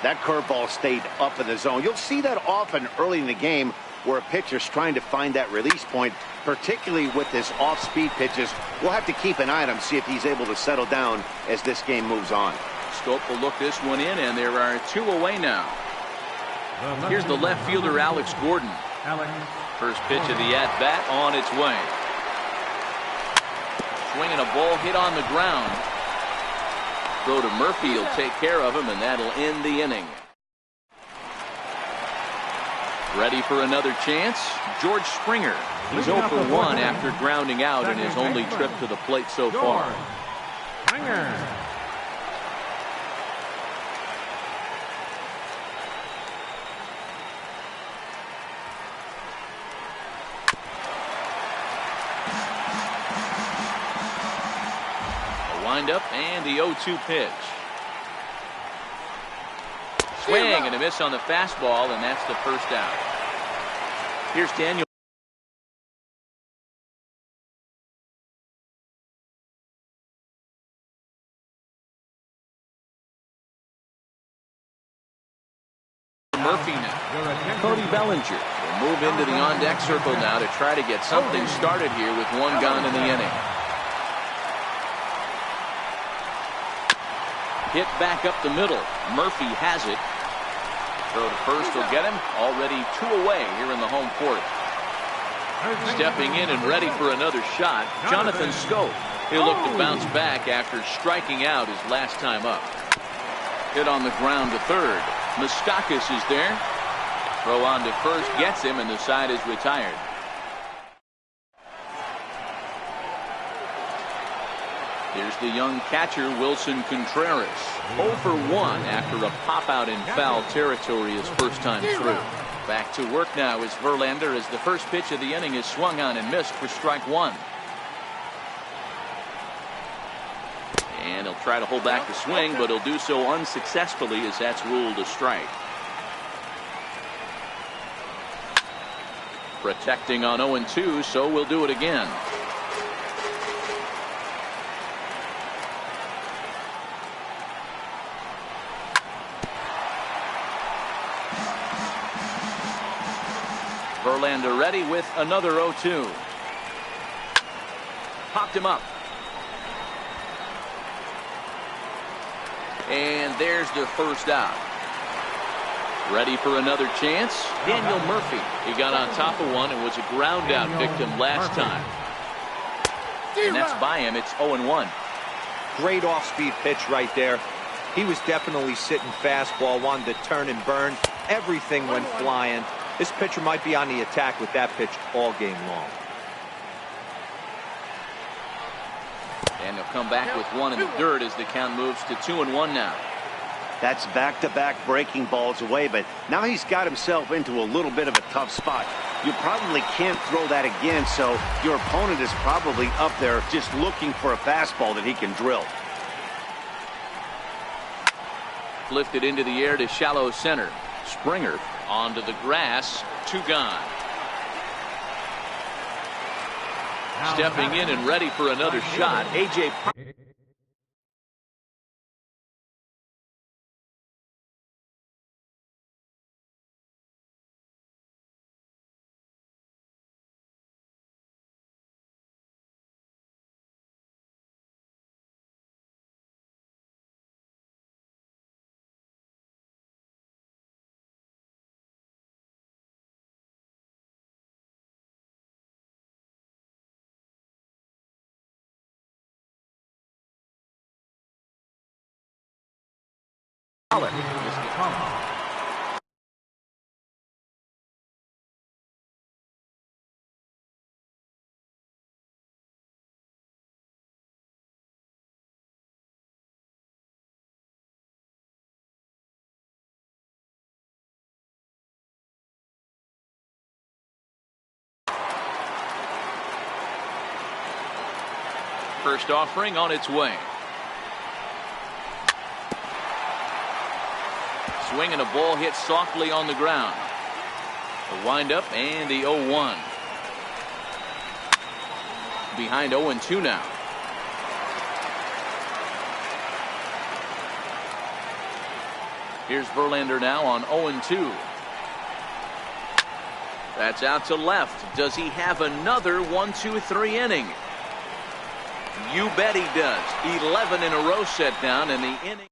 That curveball stayed up in the zone. You'll see that often early in the game where a pitcher's trying to find that release point, particularly with his off-speed pitches. We'll have to keep an eye on him, see if he's able to settle down as this game moves on. Scope will look this one in, and there are 2 away now. Here's the left fielder, Alex Gordon. First pitch of the at-bat on its way. Swinging a ball hit on the ground. Throw to Murphy, he'll take care of him, and that'll end the inning. Ready for another chance? George Springer. He's 0 for 1 after grounding out in his only trip to the plate so far. Springer. Wind-up and the 0-2 pitch. Swing and a miss on the fastball, and that's the first out. Here's Daniel Murphy now. Cody Bellinger will move into the on-deck circle now to try to get something started here with 1 gone in the inning. Hit back up the middle. Murphy has it. Throw to first will get him. Already 2 away here in the home fourth. Stepping in and ready for another shot, Jonathan Scope. He'll look to bounce back after striking out his last time up. Hit on the ground to third. Moustakas is there. Throw on to first gets him, and the side is retired. Here's the young catcher, Wilson Contreras. 0 for 1 after a pop-out in foul territory his first time through. Back to work now is Verlander as the first pitch of the inning is swung on and missed for strike 1. And he'll try to hold back the swing, but he'll do so unsuccessfully as that's ruled a strike. Protecting on 0-2, so we'll do it again. Verlander ready with another 0-2. Popped him up. And there's the first out. Ready for another chance? Daniel Murphy. He got on top of one and was a ground out victim last time. And that's by him. It's 0-1. Great off-speed pitch right there. He was definitely sitting fastball, wanted to turn and burn. Everything went flying. This pitcher might be on the attack with that pitch all game long. And they'll come back with 1 in the dirt as the count moves to 2-1 now. That's back-to-back breaking balls away, but now he's got himself into a little bit of a tough spot. You probably can't throw that again, so your opponent is probably up there just looking for a fastball that he can drill. Lifted into the air to shallow center. Springer onto the grass. 2 gone. Stepping in and ready for another shot, A.J. First offering on its way. Swing and a ball hit softly on the ground. The windup and the 0-1. Behind 0-2 now. Here's Verlander now on 0-2. That's out to left. Does he have another 1-2-3 inning? You bet he does. 11 in a row set down in the inning.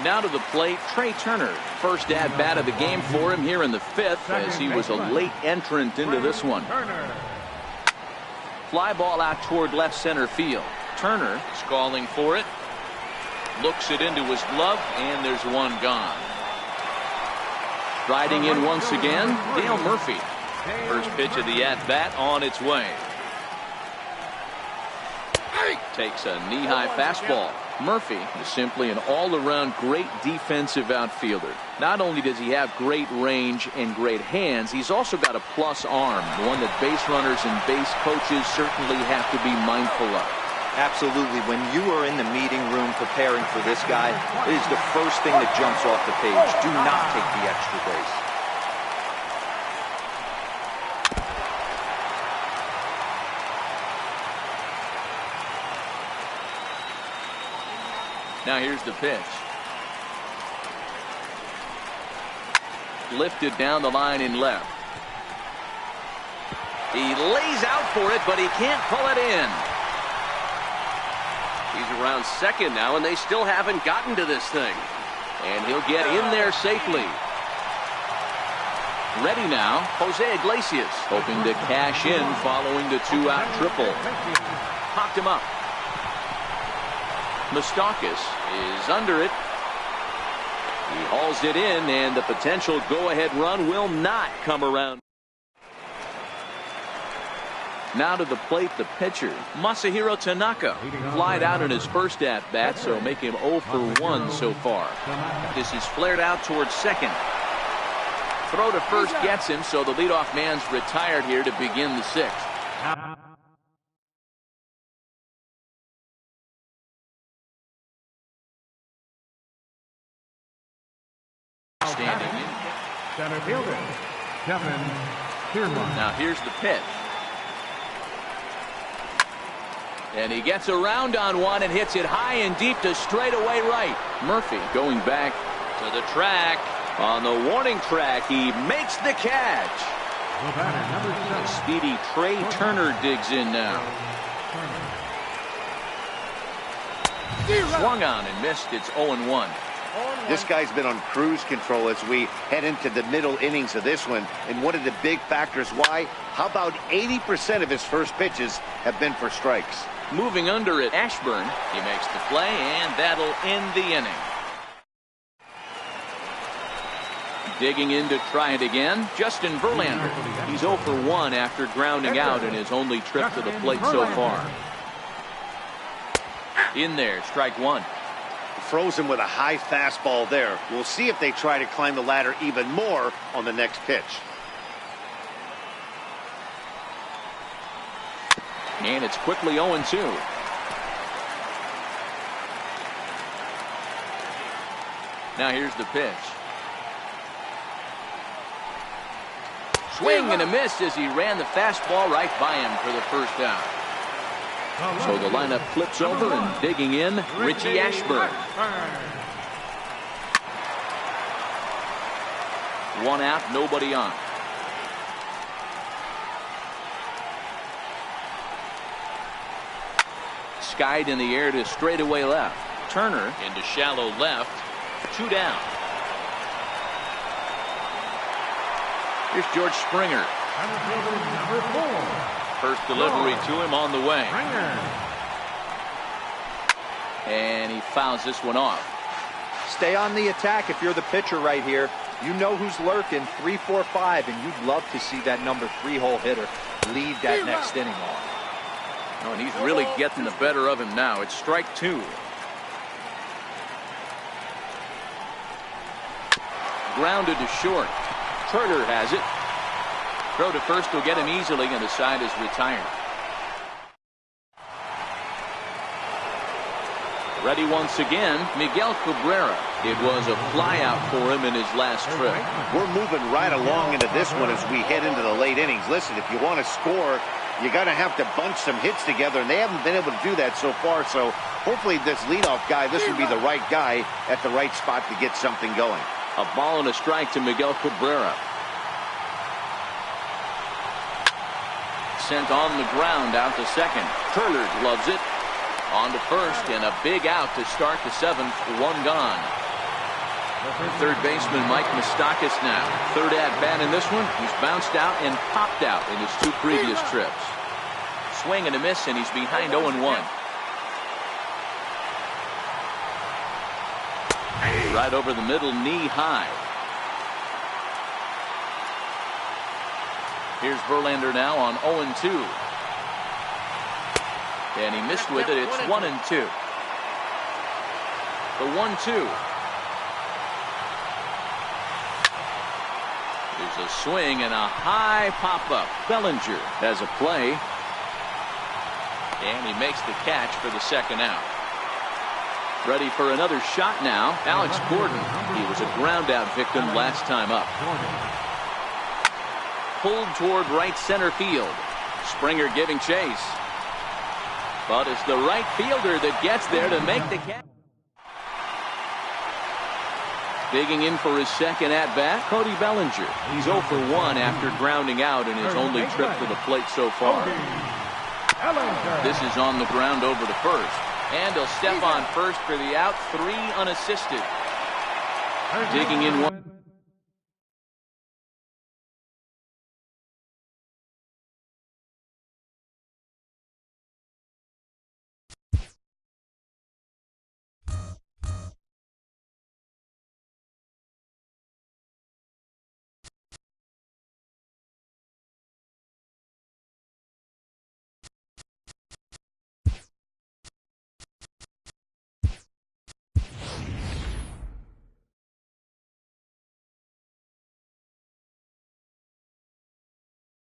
Now to the plate, Trey Turner. First at bat of the game for him here in the fifth, as he was a late entrant into this one. Fly ball out toward left center field. Turner is calling for it. Looks it into his glove, and there's one gone. Riding in once again, Dale Murphy. First pitch of the at bat on its way. Takes a knee-high fastball. Murphy is simply an all-around great defensive outfielder. Not only does he have great range and great hands, he's also got a plus arm, one that base runners and base coaches certainly have to be mindful of. Absolutely. When you are in the meeting room preparing for this guy, it is the first thing that jumps off the page. Do not take the extra base. Now here's the pitch. Lifted down the line in left. He lays out for it, but he can't pull it in. He's around second now, and they still haven't gotten to this thing. And he'll get in there safely. Ready now, Jose Iglesias, hoping to cash in following the two-out triple. Popped him up. Moustakas is under it. He hauls it in, and the potential go-ahead run will not come around. Now to the plate, the pitcher, Masahiro Tanaka. Flied out in his first at-bat, so make him 0 for 1 so far. This is flared out towards second. Throw to first gets him, so the leadoff man's retired here to begin the sixth. Standing in. Center fielder, Kevin Kiermaier. Now here's the pitch. And he gets around on one and hits it high and deep to straightaway right. Murphy going back to the track. On the warning track, he makes the catch. The speedy Trey Turner digs in now. Swung on and missed. It's 0-1. This guy's been on cruise control as we head into the middle innings of this one. And one of the big factors why, how about 80% of his first pitches have been for strikes? Moving under it, Ashburn. He makes the play, and that'll end the inning. Digging in to try it again, Justin Verlander. He's 0 for 1 after grounding out in his only trip to the plate so far. In there, strike one. Froze him with a high fastball there. We'll see if they try to climb the ladder even more on the next pitch. And it's quickly 0-2. Now here's the pitch. Swing and a miss as he ran the fastball right by him for the first out. So the lineup flips over, and digging in, Richie Ashburn. One out, nobody on. Skied in the air to straightaway left. Turner into shallow left. 2 down. Here's George Springer. Number 4. First delivery to him on the way. And he fouls this one off. Stay on the attack if you're the pitcher right here. You know who's lurking, 3, 4, 5, and you'd love to see that number 3-hole hitter lead that next inning off. Oh, and he's really getting the better of him now. It's strike 2. Grounded to short. Turner has it. Throw to first will get him easily, and the side is retired. Ready once again, Miguel Cabrera. It was a flyout for him in his last trip. We're moving right along into this one as we head into the late innings. Listen, if you want to score, you got to have to bunch some hits together, and they haven't been able to do that so far. So hopefully this leadoff guy, this would be the right guy at the right spot to get something going. A ball and a strike to Miguel Cabrera. Sent on the ground out to second. Turner loves it. On to first, and a big out to start the 7th. 1 gone. Third baseman Mike Moustakas now. Third at-bat in this one. He's bounced out and popped out in his 2 previous trips. Swing and a miss, and he's behind 0-1. Right over the middle, knee high. Here's Verlander now on 0-2. And he missed with it. It's 1-2. The 1-2. There's a swing and a high pop-up. Bellinger has a play. And he makes the catch for the second out. Ready for another shot now. Alex Gordon. He was a ground-out victim last time up. Pulled toward right center field. Springer giving chase. But it's the right fielder that gets there to make the catch. Digging in for his second at-bat, Cody Bellinger. He's 0 for 1 after grounding out in his only trip to the plate so far. This is on the ground over to first. And he'll step on first for the out. 3 unassisted. Digging in one.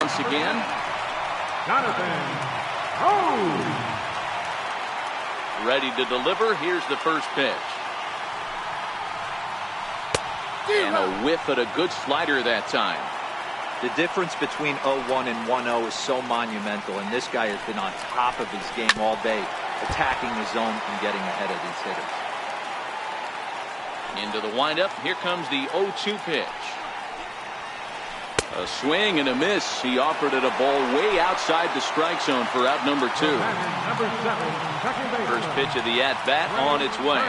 Once again. Ready to deliver. Here's the first pitch. And a whiff at a good slider that time. The difference between 0-1 and 1-0 is so monumental, and this guy has been on top of his game all day, attacking the zone and getting ahead of these hitters. Into the windup. Here comes the 0-2 pitch. A swing and a miss. He offered it a ball way outside the strike zone for out number 2. First pitch of the at-bat on its way.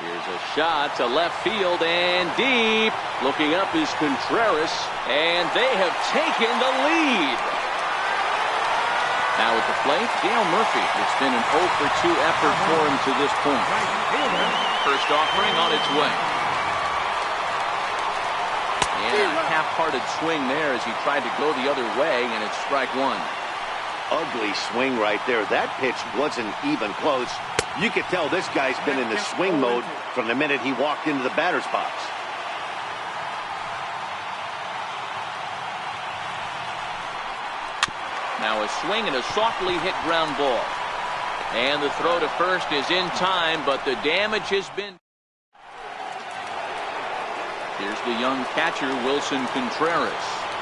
Here's a shot to left field and deep. Looking up is Contreras, and they have taken the lead. Now at the plate, Dale Murphy. It's been an 0 for 2 effort for him to this point. First offering on its way. And a half-hearted swing there as he tried to go the other way, and it's strike 1. Ugly swing right there. That pitch wasn't even close. You could tell this guy's been in the swing mode from the minute he walked into the batter's box. Now a swing and a softly hit ground ball. And the throw to first is in time, but the damage has been... Here's the young catcher, Wilson Contreras.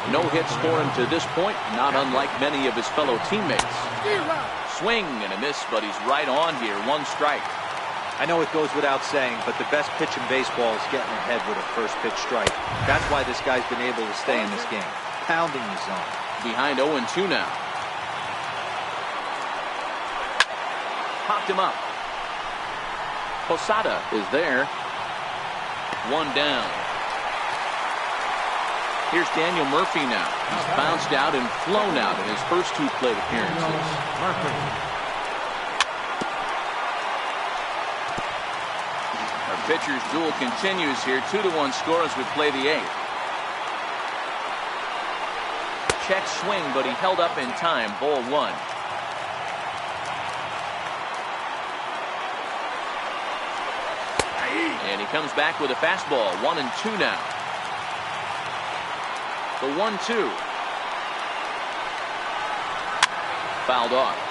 No hits for him to this point, not unlike many of his fellow teammates. Swing and a miss, but he's right on here. 1 strike. I know it goes without saying, but the best pitch in baseball is getting ahead with a first pitch strike. That's why this guy's been able to stay in this game, pounding the zone. Behind 0-2 now. Popped him up. Posada is there. 1 down. Here's Daniel Murphy now. He's bounced out and flown out in his first 2 plate appearances. Pitcher's duel continues here. 2-1 score as we play the 8th. Check swing, but he held up in time. Ball 1. And he comes back with a fastball. 1-2 now. The 1-2. Fouled off.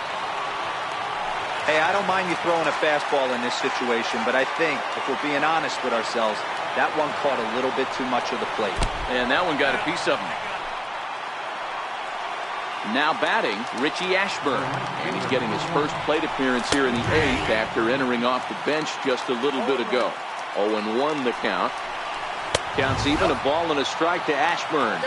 Hey, I don't mind you throwing a fastball in this situation, but I think if we're being honest with ourselves, that one caught a little bit too much of the plate. And that one got a piece of him. Now batting, Richie Ashburn. And he's getting his first plate appearance here in the 8th after entering off the bench just a little bit ago. 0-1 the count. Counts even, a ball and a strike to Ashburn.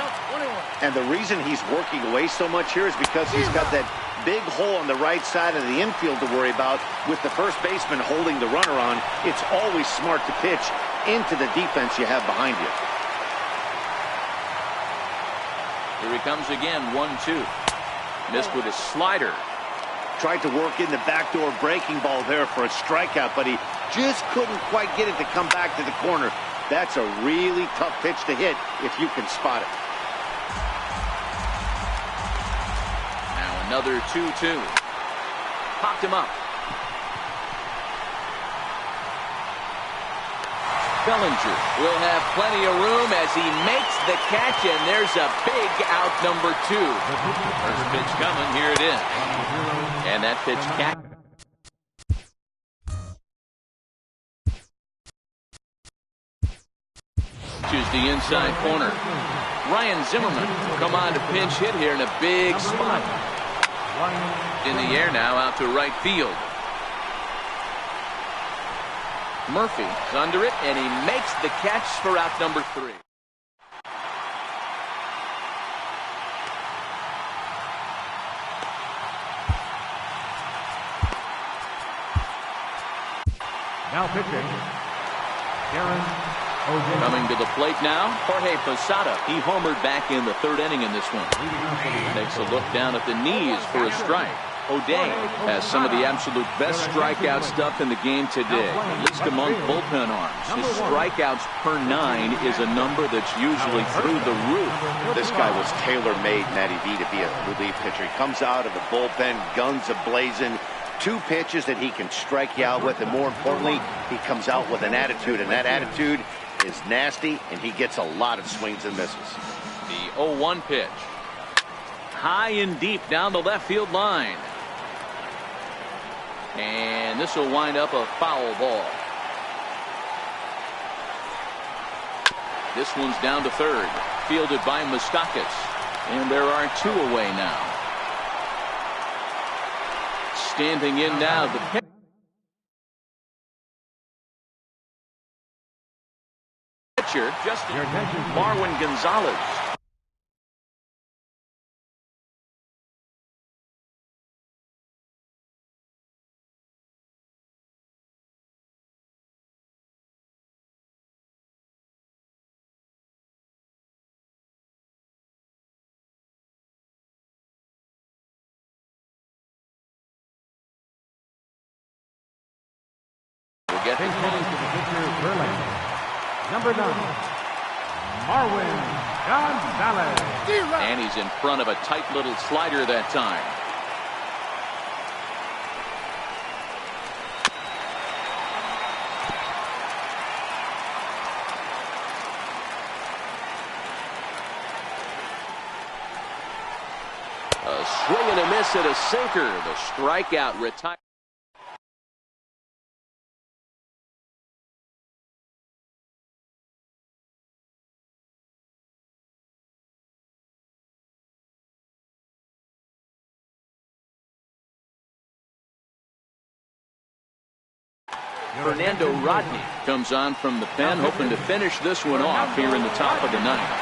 And the reason he's working away so much here is because he's got that big hole on the right side of the infield to worry about. With the first baseman holding the runner on, it's always smart to pitch into the defense you have behind you. Here he comes again, 1-2. Missed with a slider. Tried to work in the backdoor breaking ball there for a strikeout, but he just couldn't quite get it to come back to the corner. That's a really tough pitch to hit if you can spot it. Now another 2-2. Popped him up. Bellinger will have plenty of room as he makes the catch, and there's a big out, number 2. First pitch coming, here it is. And that pitch catches the inside corner. Ryan Zimmerman will come on to pinch hit here in a big spot. In the air now, out to right field. Murphy is under it, and he makes the catch for out number 3. Now pitching, darrean. Coming to the plate now, Jorge Posada. He homered back in the 3rd inning in this one. Takes a look down at the knees for a strike. O'Day has some of the absolute best strikeout stuff in the game today, at least among bullpen arms. His strikeouts per 9 is a number that's usually through the roof. This guy was tailor-made, Matty V, to be a relief pitcher. He comes out of the bullpen, guns a-blazing. 2 pitches that he can strike you out with, and more importantly, he comes out with an attitude, and that attitude is nasty, and he gets a lot of swings and misses. The 0-1 pitch. High and deep down the left field line. And this will wind up a foul ball. This one's down to 3rd. Fielded by Moustakas. And there are 2 away now. Standing in now, the pitch. Justin Marwin Gonzalez. We'll get Big change to the pitcher, Verlander. Number 9. Marwin Gonzalez. And he's in front of a tight little slider that time. A swing and a miss at a sinker. The strikeout retired. Fernando Rodney comes on from the pen, hoping to finish this one off here in the top of the 9th.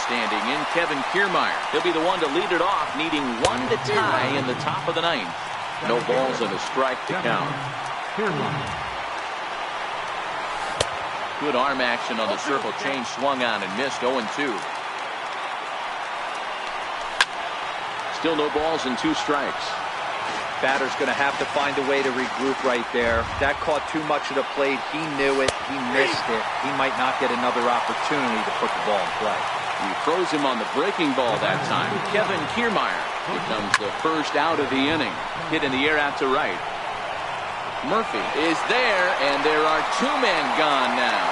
Standing in, Kevin Kiermaier. He'll be the one to lead it off, needing 1 to tie in the top of the 9th. No balls and a strike to count. Good arm action on the circle change, swung on and missed. 0-2. Still no balls and 2 strikes. Batter's going to have to find a way to regroup right there. That caught too much of the plate. He knew it. He missed it. He might not get another opportunity to put the ball in play. He throws him on the breaking ball that time. Kevin Kiermaier becomes the first out of the inning. Hit in the air out to right. Murphy is there, and there are two men gone now.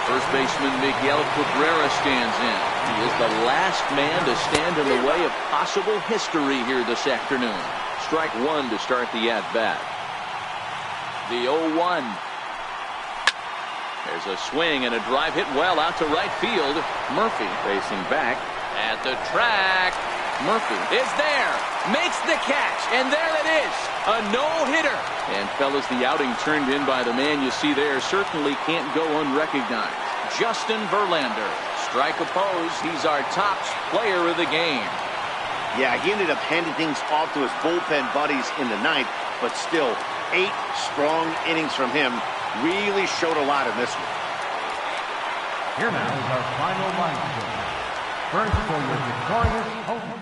First baseman Miguel Cabrera stands in. He is the last man to stand in the way of possible history here this afternoon. Strike one to start the at-bat. The 0-1. There's a swing and a drive hit well out to right field. Murphy racing back at the track. Murphy is there, makes the catch, and there it is, a no-hitter. And fellas, the outing turned in by the man you see there certainly can't go unrecognized. Justin Verlander. Strike opposed. He's our top player of the game. Yeah, he ended up handing things off to his bullpen buddies in the ninth, but still, 8 strong innings from him really showed a lot in this one. Here now is our final line score. First for your victorious home team.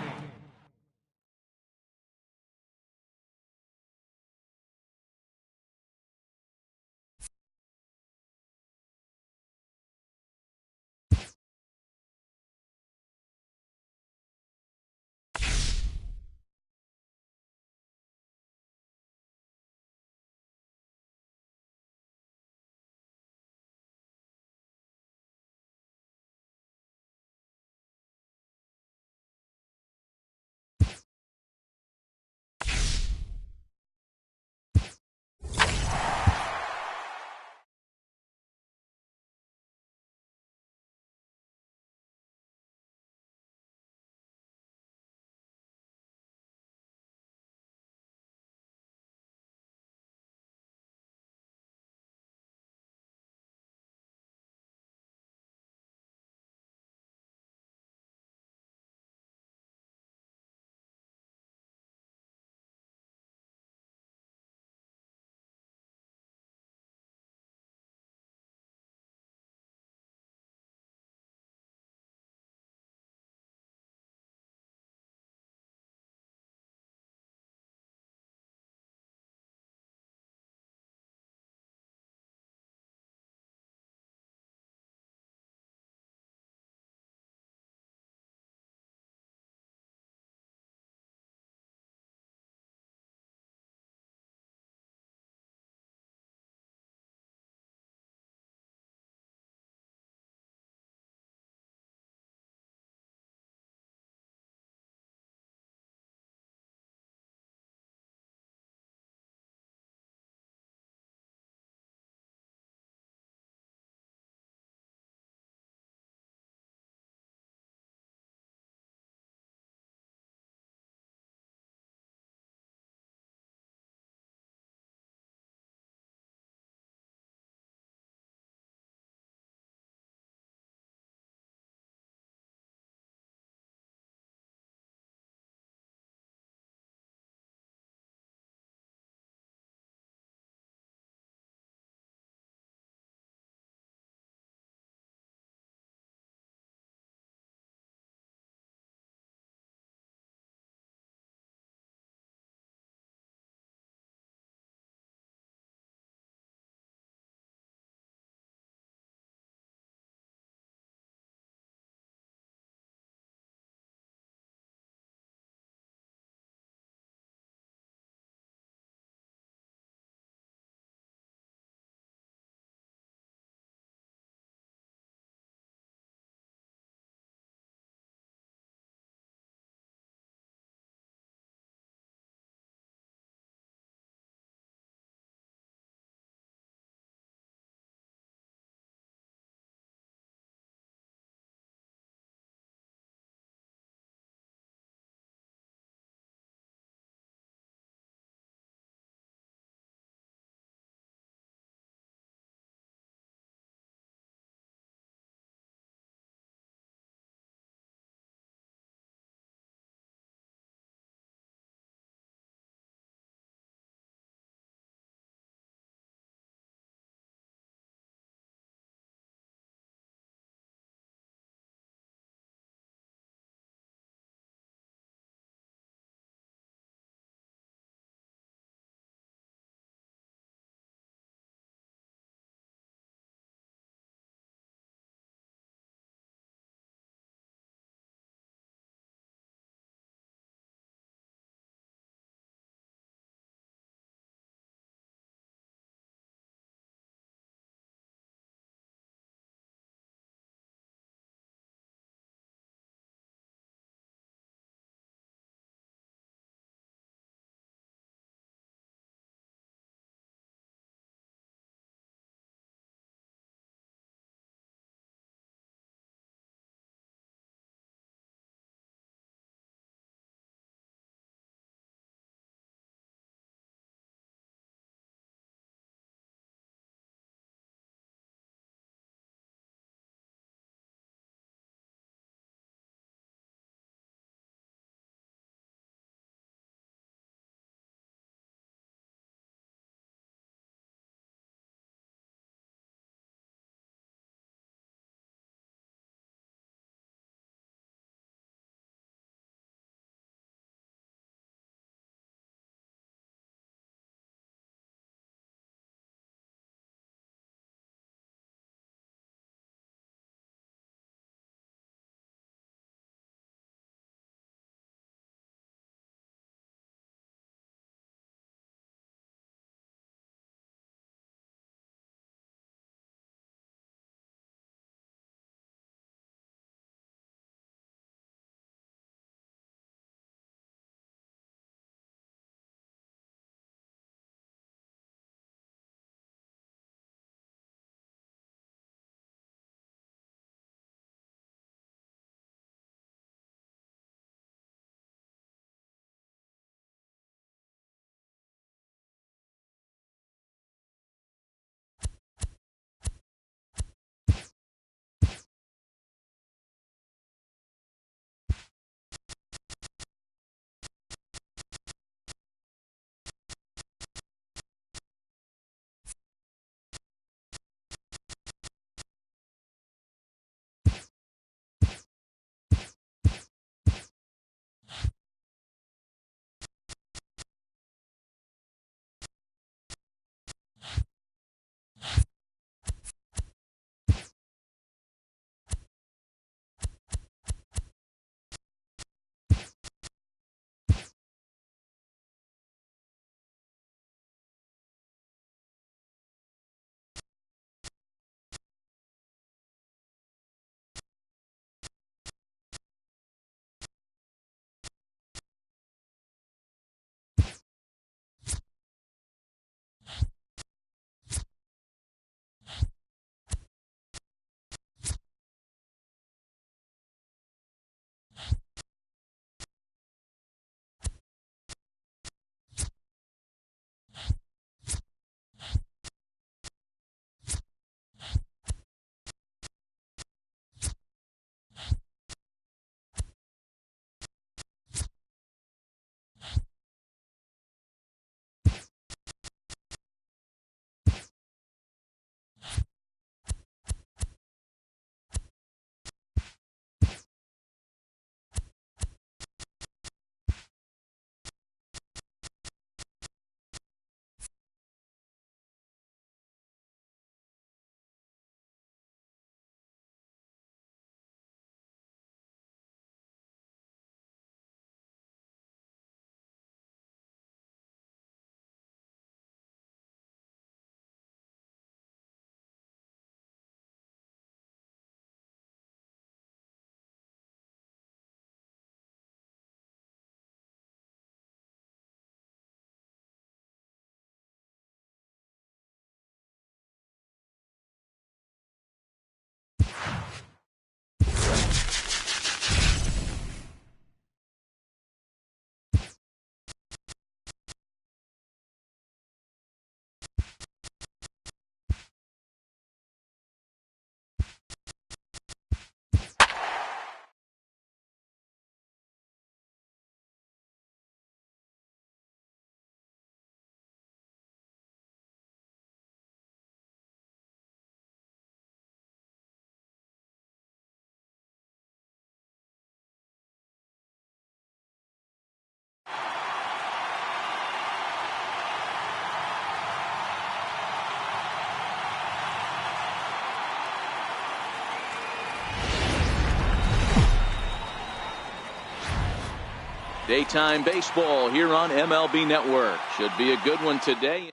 Daytime baseball here on MLB Network. Should be a good one today.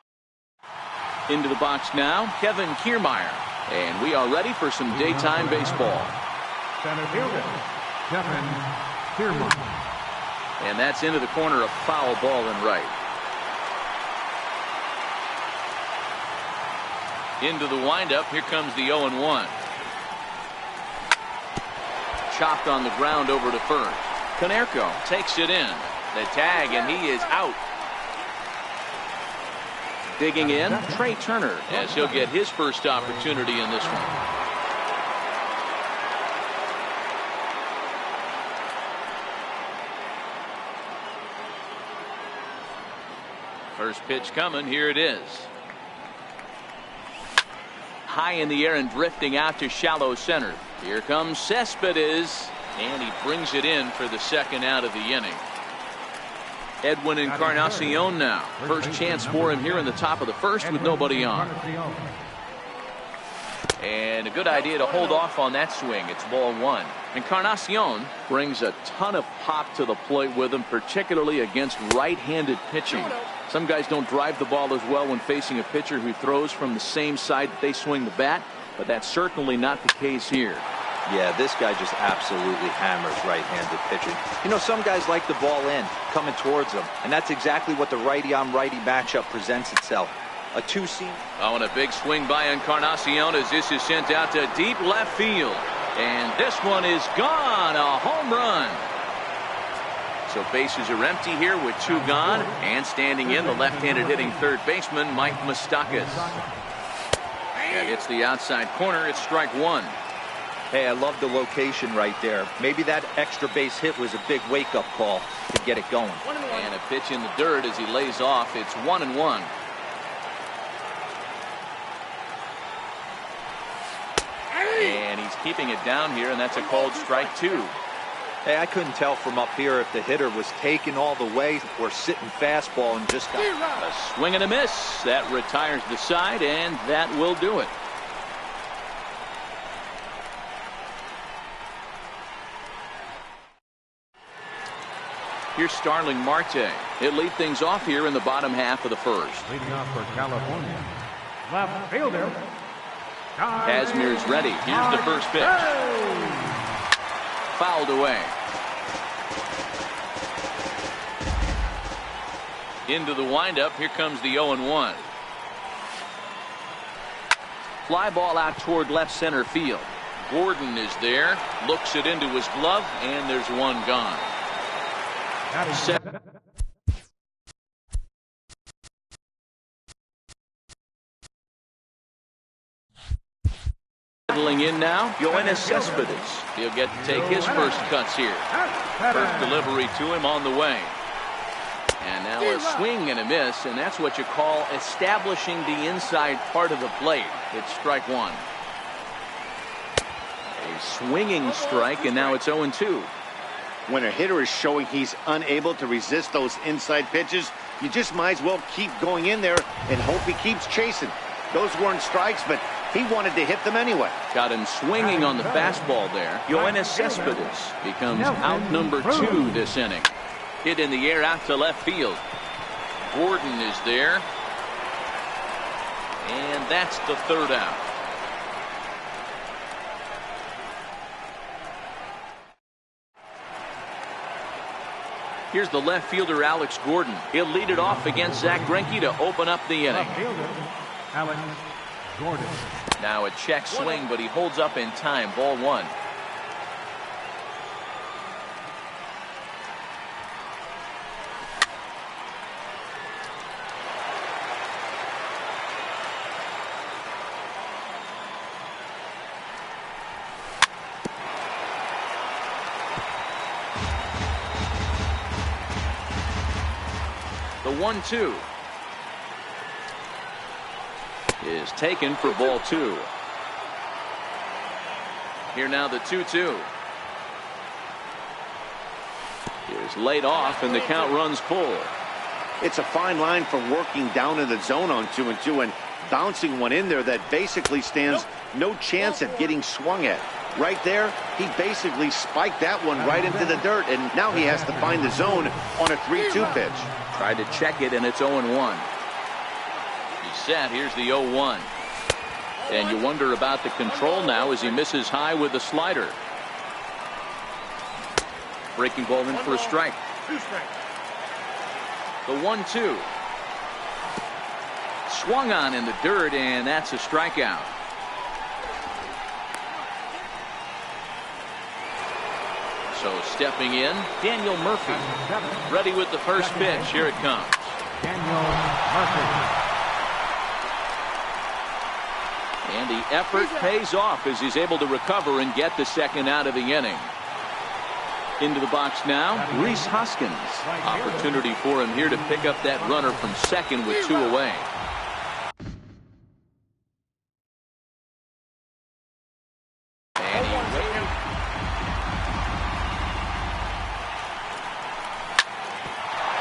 Into the box now, Kevin Kiermaier. And we are ready for some daytime baseball. Center fielder, Kevin Kiermaier. And that's into the corner, a foul ball and right. Into the windup, here comes the 0-1. Chopped on the ground over to first. Konerko takes it in. The tag, and he is out. Digging in, Trey Turner, as he'll get his first opportunity in this one. First pitch coming, here it is. High in the air and drifting out to shallow center. Here comes Cespedes, and he brings it in for the second out of the inning. Edwin Encarnacion now. First chance for him here in the top of the first with nobody on. And a good idea to hold off on that swing. It's ball one. Encarnacion brings a ton of pop to the plate with him, particularly against right-handed pitching. Some guys don't drive the ball as well when facing a pitcher who throws from the same side that they swing the bat, but that's certainly not the case here. Yeah, this guy just absolutely hammers right-handed pitching. You know, some guys like the ball in, coming towards them, and that's exactly what the righty-on-righty matchup presents itself. A two-seam. Oh, and a big swing by Encarnacion as this is sent out to deep left field. And this one is gone, a home run. So bases are empty here with two gone, and standing in the left-handed hitting third baseman, Mike Moustakas. That hits the outside corner, it's strike one. Hey, I love the location right there. Maybe that extra base hit was a big wake-up call to get it going. And a pitch in the dirt as he lays off. It's 1-1. And he's keeping it down here, and that's a called strike two. Hey, I couldn't tell from up here if the hitter was taking all the way or sitting fastball and just got a swing and a miss. That retires the side, and that will do it. Here's Starling Marte. He'll lead things off here in the bottom half of the first. Leading off for California, left fielder. Kazmir's ready. Here's the first pitch. Fouled away. Into the windup. Here comes the 0-1. Fly ball out toward left center field. Gordon is there. Looks it into his glove, and there's one gone. Settling in now, Yoenis Cespedes. He'll get to take his first cuts here. First delivery to him on the way. And now a swing and a miss, and that's what you call establishing the inside part of the plate. It's strike one. A swinging strike, and now it's 0-2. When a hitter is showing he's unable to resist those inside pitches, you just might as well keep going in there and hope he keeps chasing. Those weren't strikes, but he wanted to hit them anyway. Got him swinging on the fastball there. Yoenis Cespedes becomes out number 2 this inning. Hit in the air out to left field. Gordon is there. And that's the third out. Here's the left fielder, Alex Gordon. He'll lead it off against Zach Greinke to open up the inning. Left fielder, Alex Gordon. Now a check swing, but he holds up in time. Ball one. The 1-2 is taken for ball two. Here now the 2-2 is laid off, and the count runs full. It's a fine line for working down in the zone on 2-2 and bouncing one in there that basically stands no chance at getting swung at. Right there, he basically spiked that one right into the dirt, and now he has to find the zone on a 3-2 pitch. Tried to check it, and it's 0-1. He's set. Here's the 0-1. And you wonder about the control now as he misses high with the slider. Breaking ball in for a strike. The 1-2. Swung on in the dirt, and that's a strikeout. So stepping in, Daniel Murphy. Ready with the first pitch. Here it comes. Daniel Murphy. And the effort pays off as he's able to recover and get the second out of the inning. Into the box now, Rhys Hoskins. Opportunity for him here to pick up that runner from second with 2 away. And he waited.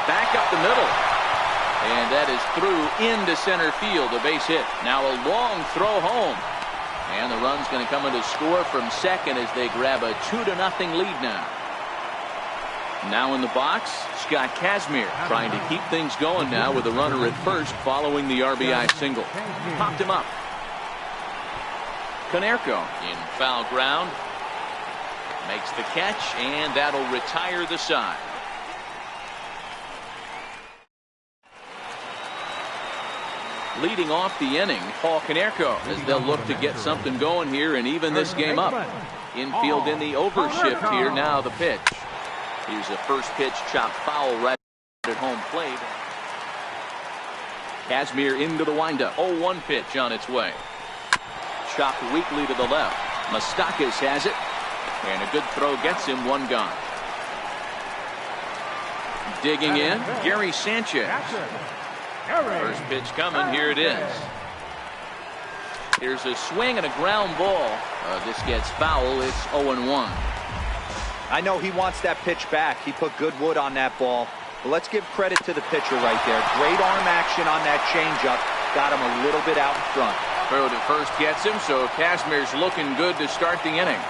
Back up the middle. And that is through into center field, a base hit. Now a long throw home. And the run's going to come in to score from second as they grab a 2-0 lead now. Now in the box, Scott Kazmir trying to keep things going now with a runner at first following the RBI single. Popped him up. Konerko in foul ground. Makes the catch, and that'll retire the side. Leading off the inning, Paul Konerko, as they'll look to get something going here and even this game up. Infield in the overshift here. Now the pitch. Here's a first pitch chopped foul right at home plate. Kazmir into the windup. 0-1 pitch on its way. Chopped weakly to the left. Moustakas has it. And a good throw gets him, 1 gone. Digging in, Gary Sanchez. First pitch coming. Here it is. Here's a swing and a ground ball. This gets foul. It's 0-1. I know he wants that pitch back. He put good wood on that ball. But let's give credit to the pitcher right there. Great arm action on that changeup. Got him a little bit out in front. Throw to first gets him, so Kazmir's looking good to start the inning.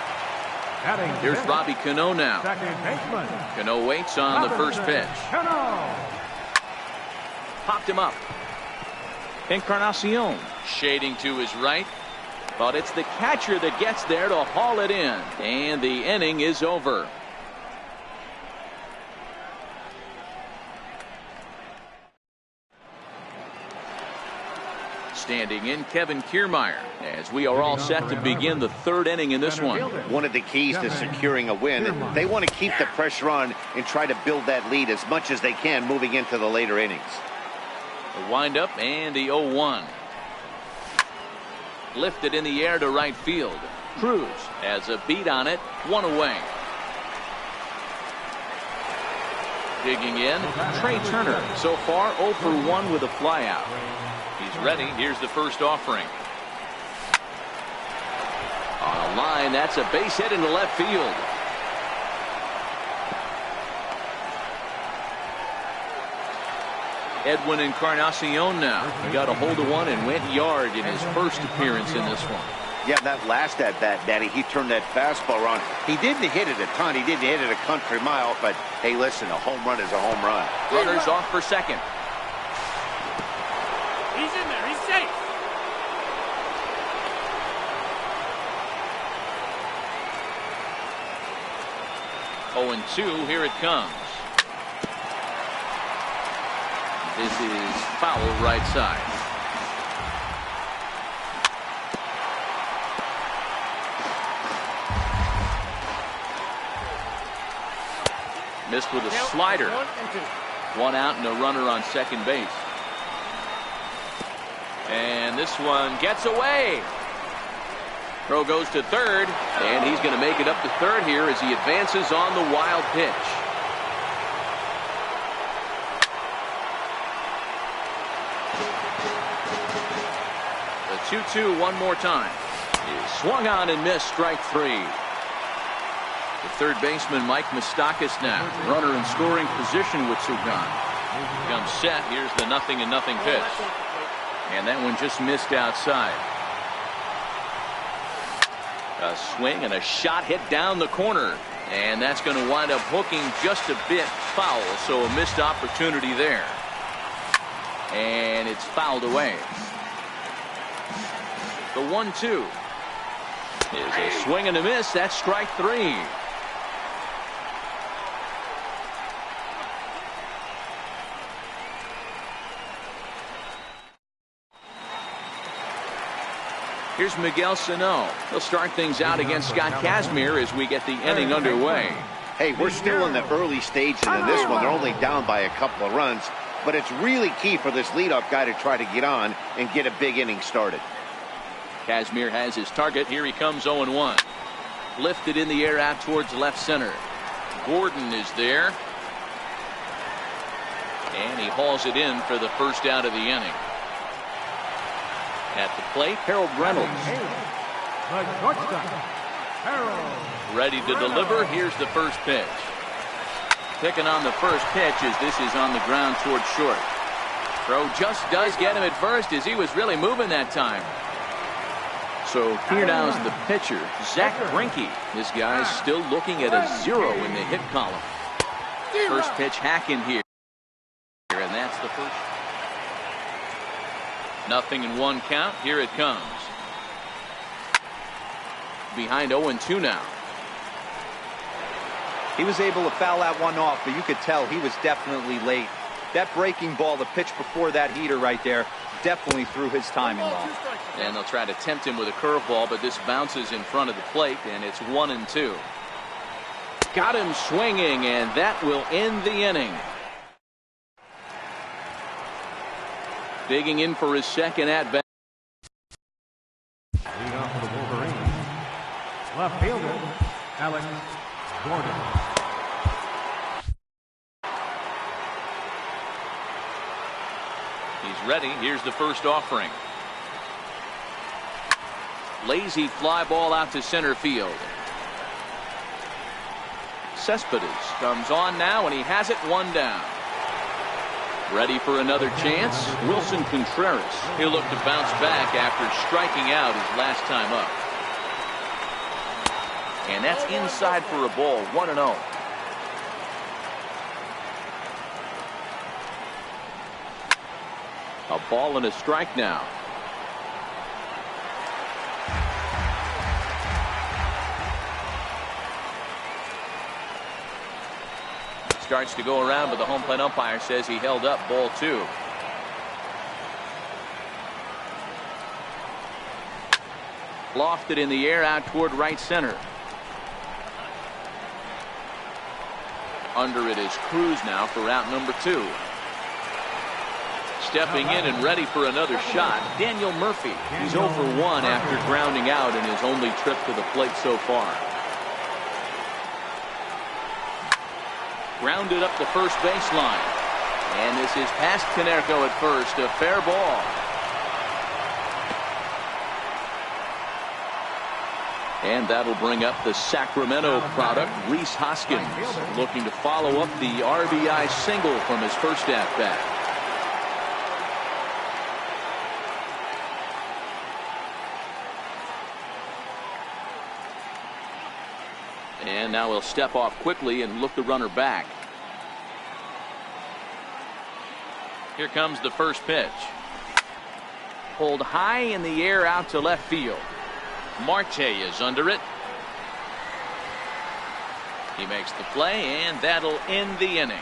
Here's Robbie Cano now. Cano waits on the first pitch. Popped him up. Encarnacion shading to his right. But it's the catcher that gets there to haul it in. And the inning is over. Standing in, Kevin Kiermaier, as we are all set to begin the 3rd inning in this one. One of the keys to securing a win, they want to keep the pressure on and try to build that lead as much as they can moving into the later innings. The windup and the 0-1. Lifted in the air to right field. Cruz has a beat on it, 1 away. Digging in, Trey Turner. So far 0 for 1 with a flyout. He's ready. Here's the first offering. On a line, that's a base hit into left field. Edwin Encarnacion now. He got a hold of one and went yard in his first appearance in this one. Yeah, that last at bat, Daddy, he turned that fastball around. He didn't hit it a ton. He didn't hit it a country mile. But, hey, listen, a home run is a home run. Runners off for second. He's in there. He's safe. Oh, 0-2. Here it comes. This is foul right side. Missed with a slider. 1 out and a runner on second base. And this one gets away. Throw goes to third, and he's going to make it up to third here as he advances on the wild pitch. The 2-2 one more time. He swung on and missed, strike 3. The third baseman, Mike Moustakas now. Runner in scoring position with Sugan. Comes set. Here's the 0-0 pitch. And that one just missed outside. A swing and a shot hit down the corner. And that's going to wind up hooking just a bit foul. So a missed opportunity there. And it's fouled away. The 1-2 is a swing and a miss. That's strike 3. Here's Miguel Sano. He'll start things out against Scott Kazmir as we get the inning underway. Hey, we're still in the early stages in this one. They're only down by a couple of runs, but it's really key for this leadoff guy to try to get on and get a big inning started. Kazmir has his target. Here he comes, 0-1. Lifted in the air out towards left center. Gordon is there. And he hauls it in for the first out of the inning. At the plate, Harold Reynolds. Ready to deliver. Here's the first pitch. Picking on the first pitch as this is on the ground towards short. Throw just does get him at first as he was really moving that time. So here now is the pitcher, Zach Greinke. This guy's still looking at a 0 in the hit column. First pitch hacking here. And that's the first. 0-1 count. Here it comes. Behind 0-2 now. He was able to foul that one off, but you could tell he was definitely late. That breaking ball, the pitch before that heater right there, definitely threw his timing off. And they'll try to tempt him with a curveball, but this bounces in front of the plate, and it's 1-2. Got him swinging, and that will end the inning. Digging in for his second at-bat. Leading off for the Wolverines, left fielder, Alex Gordon. He's ready. Here's the first offering. Lazy fly ball out to center field. Cespedes comes on now, and he has it, 1 down. Ready for another chance. Wilson Contreras. He'll look to bounce back after striking out his last time up. And that's inside for a ball, 1-0. A ball and a strike now. Starts to go around, but the home plate umpire says he held up, ball 2. Lofted in the air out toward right center. Under it is Cruz now for out number 2. Stepping in and ready for another shot, Daniel Murphy. He's 0 for 1 after grounding out in his only trip to the plate so far. Grounded up the first baseline. And this is past Canerco at first. A fair ball. And that'll bring up the Sacramento product, Rhys Hoskins, looking to follow up the RBI single from his first at-bat. And now he'll step off quickly and look the runner back. Here comes the first pitch. Pulled high in the air out to left field. Marte is under it. He makes the play, and that'll end the inning.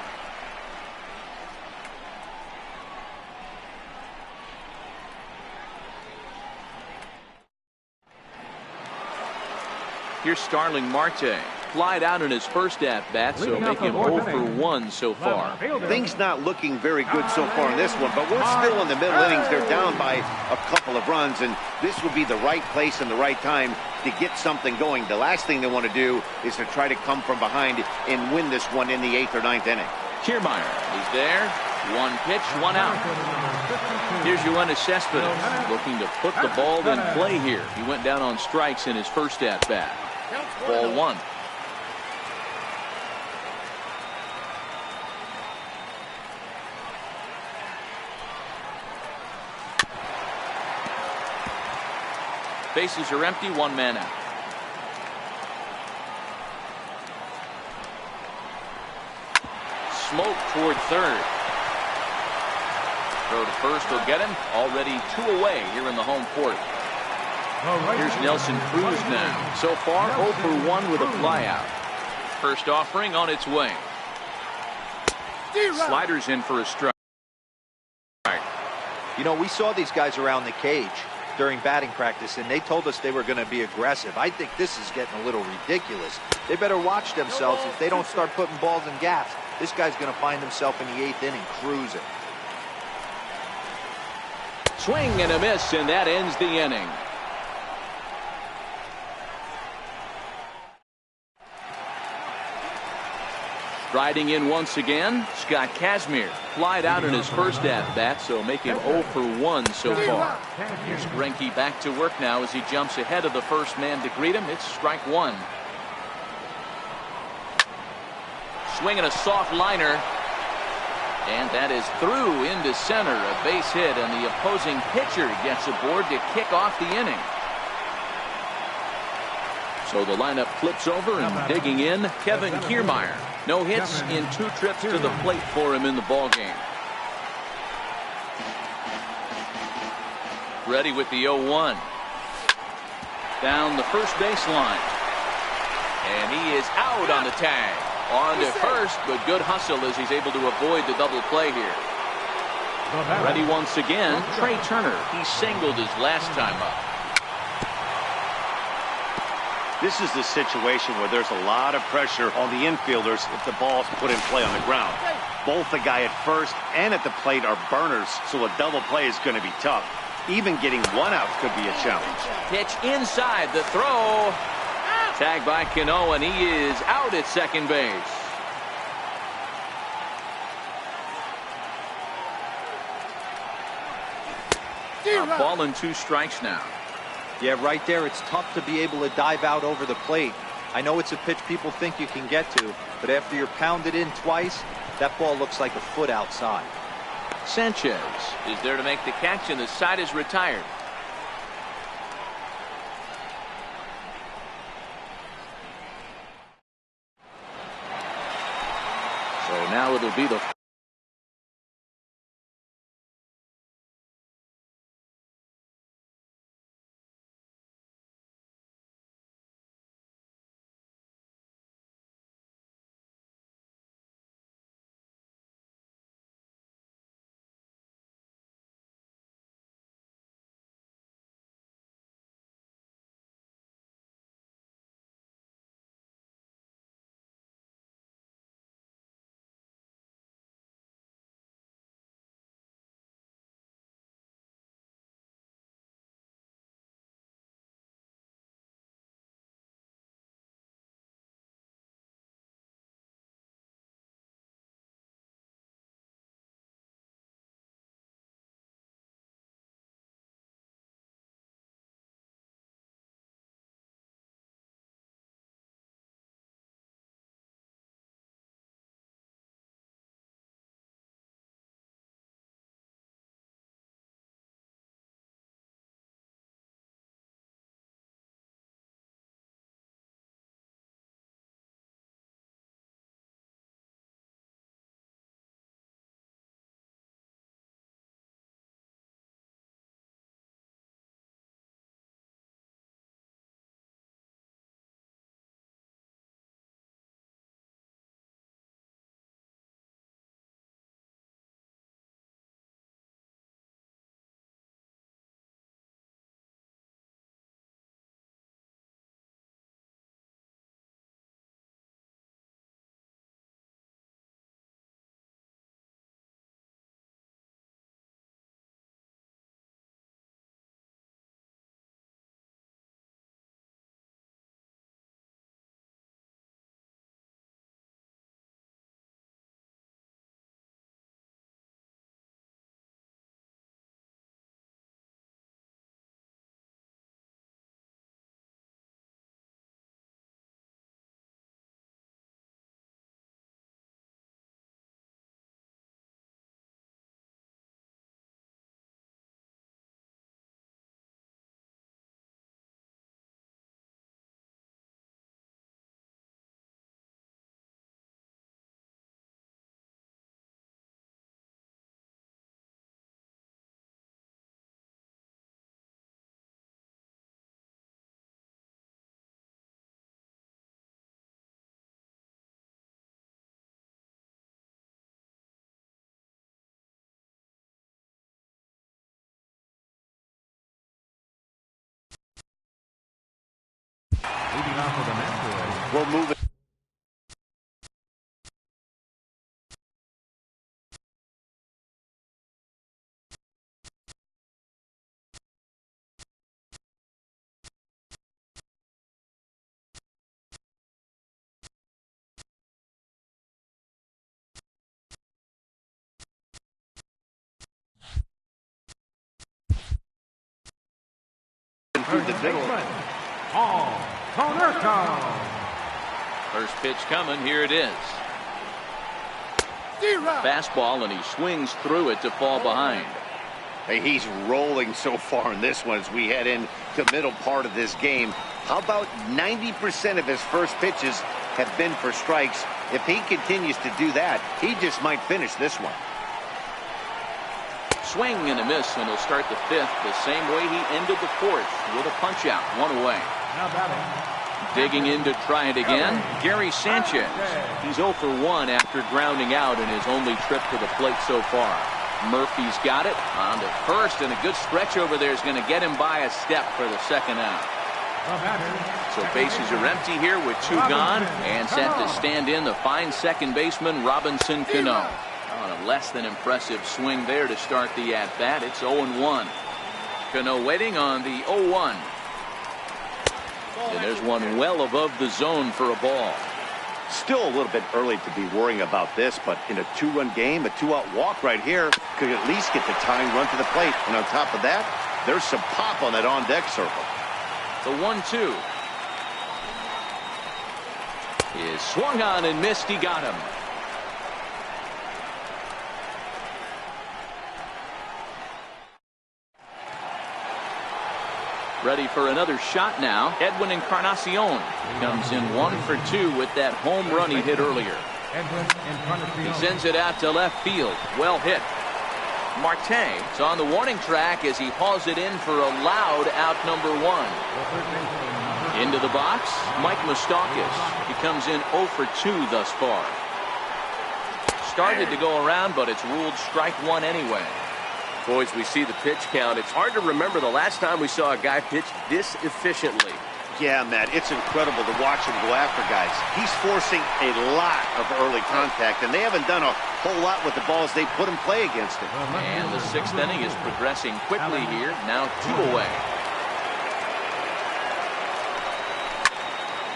Here's Starling Marte. Flied out in his first at-bat, so make him 0 for 1 so far. Things not looking very good so far in this one, but we're still in the middle innings. They're down by a couple of runs, and this would be the right place and the right time to get something going. The last thing they want to do is to try to come from behind and win this one in the 8th or 9th inning. Kiermaier is there. 1 pitch, 1 out. Here's Yoenis Cespedes looking to put the ball in play here. He went down on strikes in his first at-bat. Ball 1. Bases are empty, 1 man out. smoke toward third. Throw to first will get him. Already 2 away here in the home court. Here's Nelson Cruz now. So far 0 for 1 with a flyout. First offering on its way. Sliders in for a strike. You know, we saw these guys around the cage during batting practice, and they told us they were going to be aggressive. I think this is getting a little ridiculous. They better watch themselves if they don't start putting balls in gaps. This guy's going to find himself in the 8th inning cruising. Swing and a miss, and that ends the inning. Striding in once again, Scott Kazmir. Flied out in his first at-bat, so making 0 for 1 so far. Here's Greinke back to work now as he jumps ahead of the first man to greet him. It's strike 1. Swinging a soft liner. And that is through into center. A base hit, and the opposing pitcher gets aboard to kick off the inning. So the lineup flips over, and digging in, Kevin Kiermaier. No hits in 2 trips to the plate for him in the ballgame. Ready with the 0-1. Down the first baseline. And he is out on the tag. On to first, but good hustle as he's able to avoid the double play here. Ready once again, Trey Turner. He singled his last time up. This is the situation where there's a lot of pressure on the infielders if the ball's put in play on the ground. Both the guy at first and at the plate are burners, so a double play is going to be tough. Even getting 1 out could be a challenge. Pitch inside, the throw. Tagged by Cano, and he is out at second base. A ball and 2 strikes now. Yeah, right there, it's tough to be able to dive out over the plate. I know it's a pitch people think you can get to, but after you're pounded in twice, that ball looks like a foot outside. Sanchez is there to make the catch, and the side is retired. So now it'll be the We're moving. Through the middle. First pitch coming. Here it is. Fastball, and he swings through it to fall behind. Hey, he's rolling so far in this one as we head into the middle part of this game. How about 90% of his first pitches have been for strikes? If he continues to do that, he just might finish this one. Swing and a miss, and he'll start the fifth the same way he ended the fourth, with a punch out, one away. Digging in to try it again, Gary Sanchez. He's 0 for 1 after grounding out in his only trip to the plate so far. Murphy's got it on to first, and a good stretch over there is going to get him by a step for the second out. So bases are empty here with 2 gone, and set to stand in the fine second baseman Robinson Cano. On a less than impressive swing there to start the at-bat. It's 0-1. Cano waiting on the 0-1. And there's one well above the zone for a ball. Still a little bit early to be worrying about this, but in a 2-run game, a 2-out walk right here could at least get the tying run to the plate. And on top of that, there's some pop on that on-deck circle. The 1-2 is swung on and missed. He got him. Ready for another shot now. Edwin Encarnacion comes in 1 for 2 with that home run he hit earlier. He sends it out to left field. Well hit. Marte is on the warning track as he hauls it in for a loud out number 1. Into the box, Mike Moustakas. He comes in 0 for 2 thus far. Started to go around, but it's ruled strike 1 anyway. Boys, we see the pitch count. It's hard to remember the last time we saw a guy pitch this efficiently. Yeah, Matt, it's incredible to watch him go after guys. He's forcing a lot of early contact, and they haven't done a whole lot with the balls they put in play against him. And the 6th inning is progressing quickly here. Now 2 away.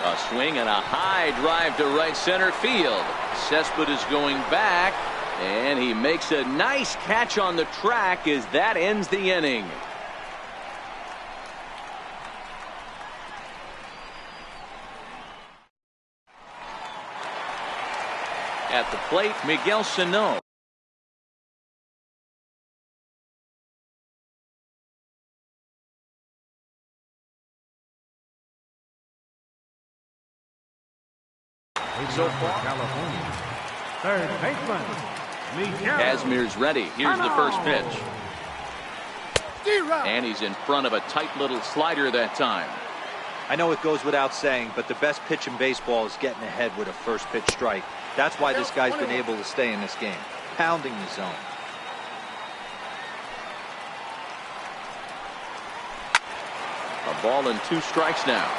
A swing and a high drive to right center field. Cespedes is going back. And he makes a nice catch on the track as that ends the inning. At the plate, Miguel Sano. So far, California. Third baseman. Kazmir's ready. Here's the first pitch. And he's in front of a tight little slider that time. I know it goes without saying, but the best pitch in baseball is getting ahead with a first pitch strike. That's why this guy's been able to stay in this game, pounding the zone. A ball and 2 strikes now.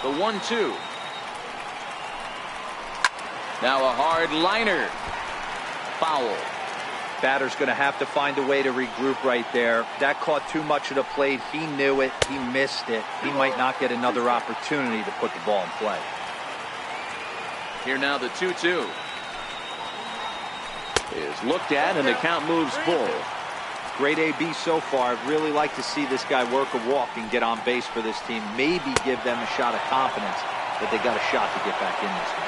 The 1-2. Now a hard liner. Foul. Batter's going to have to find a way to regroup right there. That caught too much of the plate. He knew it. He missed it. He might not get another opportunity to put the ball in play. Here now the 2-2 is looked at, and the count moves full. Great AB so far. I'd really like to see this guy work a walk and get on base for this team. Maybe give them a shot of confidence that they got a shot to get back in this one.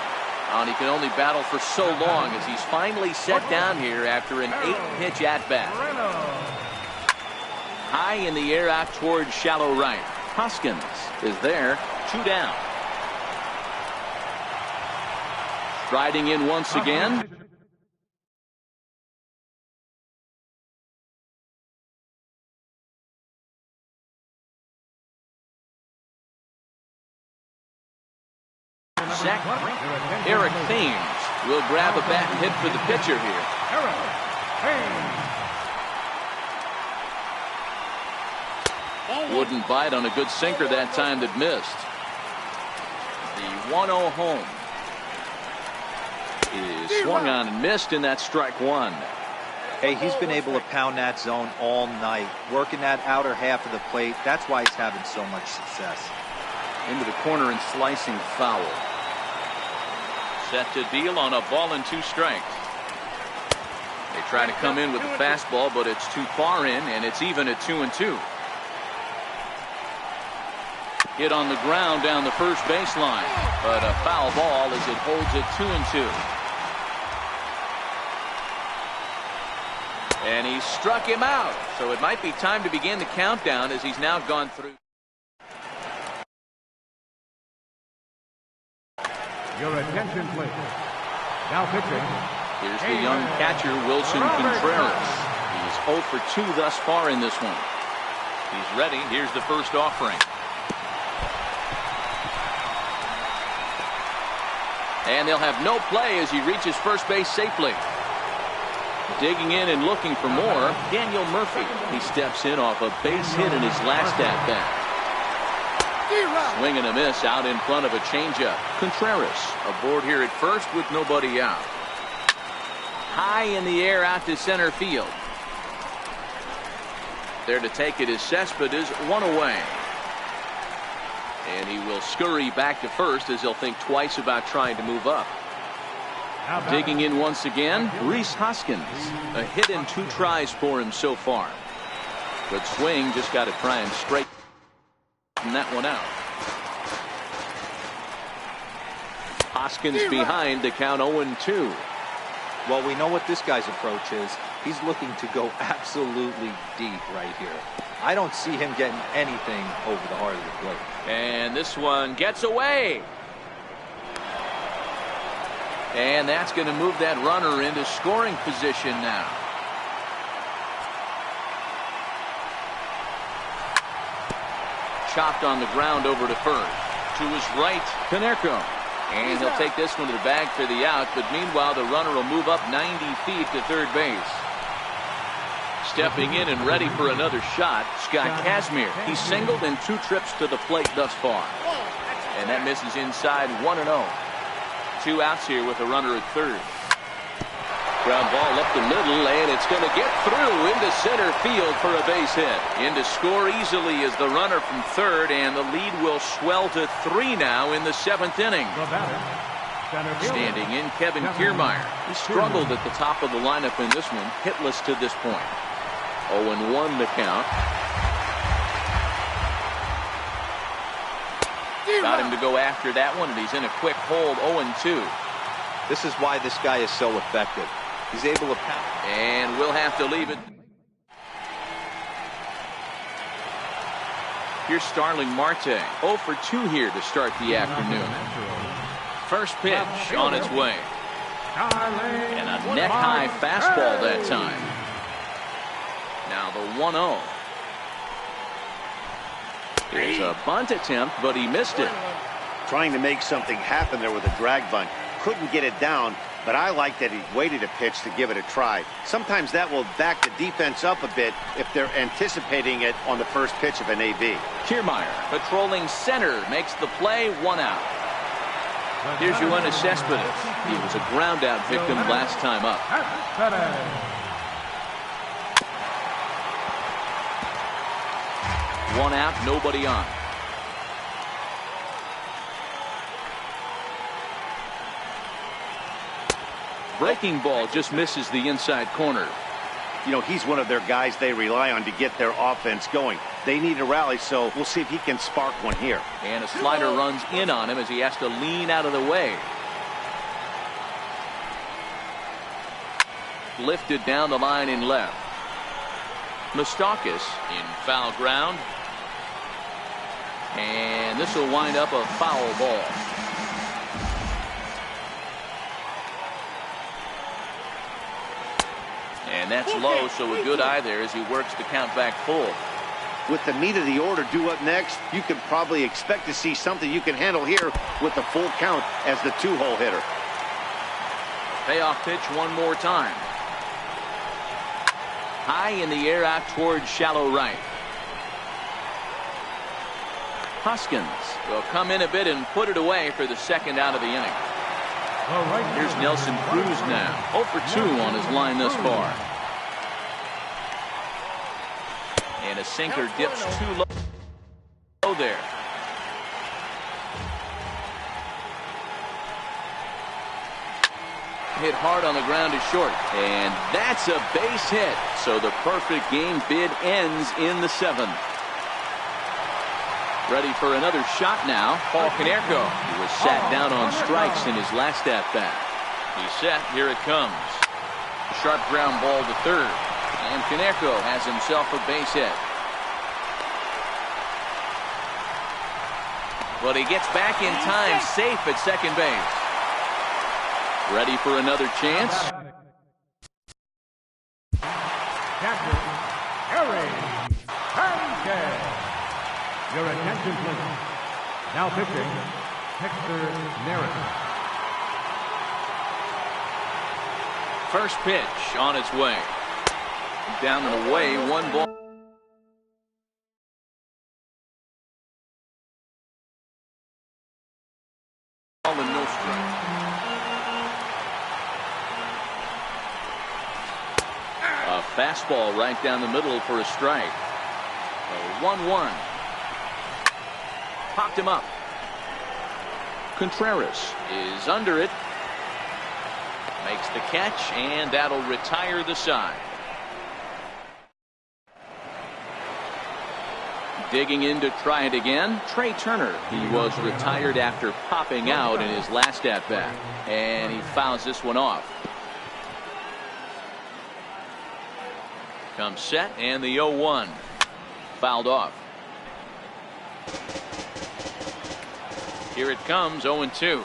And he can only battle for so long as he's finally set down here after an 8-pitch at-bat. High in the air out towards shallow right. Hoskins is there, 2 down. Striding in once again. Second, Eric Thames. will grab a bat and hit for the pitcher here. Wouldn't bite on a good sinker that time that missed. The 1-0 home is swung on and missed, and that's strike one. Hey, he's been able to pound that zone all night, working that outer half of the plate. That's why he's having so much success. Into the corner and slicing foul. Set to deal on a ball and 2 strikes. They try to come in with the fastball, but it's too far in, and it's even at 2-2. Hit on the ground down the first baseline, but a foul ball as it holds it 2-2. And he struck him out, so it might be time to begin the countdown as he's now gone through. Your attention, please. Now pitching. Here's the young catcher, Wilson Contreras. He's 0 for 2 thus far in this one. He's ready. Here's the first offering. And they'll have no play as he reaches first base safely. Digging in and looking for more, Daniel Murphy. He steps in off a base hit in his last at-bat. Swing and a miss out in front of a changeup. Contreras aboard here at first with nobody out. High in the air out to center field. There to take it is Cespedes, 1 away. And he will scurry back to first as he'll think twice about trying to move up. Digging in once again, Rhys Hoskins. A hit and 2 tries for him so far. Good swing, just got to try and straighten that one out. Hoskins behind the count 0-2. Well, we know what this guy's approach is. He's looking to go absolutely deep right here. I don't see him getting anything over the heart of the plate. And this one gets away. And that's going to move that runner into scoring position now. Chopped on the ground over to first. To his right, Canerco. And he'll take this one to the bag for the out, but meanwhile the runner will move up 90 feet to third base. Stepping in and ready for another shot, Scott Kazmir. He's singled in 2 trips to the plate thus far. And that misses inside 1-0. 2 outs here with a runner at third. Ground ball up the middle, and it's going to get through into center field for a base hit. In to score easily is the runner from third, and the lead will swell to 3 now in the 7th inning. Standing in, Kevin Kiermaier. He struggled at the top of the lineup in this one, hitless to this point. 0-1 the count. Got him to go after that one, and he's in a quick hold, 0-2. This is why this guy is so effective. He's able to pound. And we'll have to leave it. Here's Starling Marte, 0 for 2 here to start the afternoon. First pitch on its way. And a neck-high fastball that time. Now the 1-0. There's a bunt attempt, but he missed it. Trying to make something happen there with a drag bunt. Couldn't get it down, but I like that he waited a pitch to give it a try. Sometimes that will back the defense up a bit if they're anticipating it on the first pitch of an AB. Kiermaier patrolling center makes the play, 1 out. Here's Yoenis Cespedes. He was a ground out victim last time up. 1 out, nobody on. Breaking ball just misses the inside corner. You know, he's one of their guys they rely on to get their offense going. They need a rally, so we'll see if he can spark one here. And a slider runs in on him as he has to lean out of the way. Lifted down the line in left. Moustakas in foul ground. And this will wind up a foul ball. And that's low, so a good eye there as he works the count back full. With the meat of the order due up next, you can probably expect to see something you can handle here with the full count as the 2-hole hitter. Payoff pitch one more time. High in the air out towards shallow right. Hoskins will come in a bit and put it away for the second out of the inning. Here's Nelson Cruz now. 0 for 2 on his line thus far. And a sinker dips too low there. Hit hard on the ground to short. And that's a base hit. So the perfect game bid ends in the 7th. Ready for another shot now, Paul Konerko. He was sat down on strikes in his last at-bat. He's set. Here it comes. A sharp ground ball to third. And Konerko has himself a base hit. But he gets back in time, safe at second base. Ready for another chance. Your attention, please. Now pitching, Hector Neris. First pitch on its way. Down and away, 1 ball. And no strike. A fastball right down the middle for a strike. 1-1. Popped him up. Contreras is under it. Makes the catch, and that'll retire the side. Digging in to try it again, Trey Turner. He was retired after popping out in his last at-bat, and he fouls this one off. Comes set, and the 0-1. Fouled off. Here it comes, 0-2.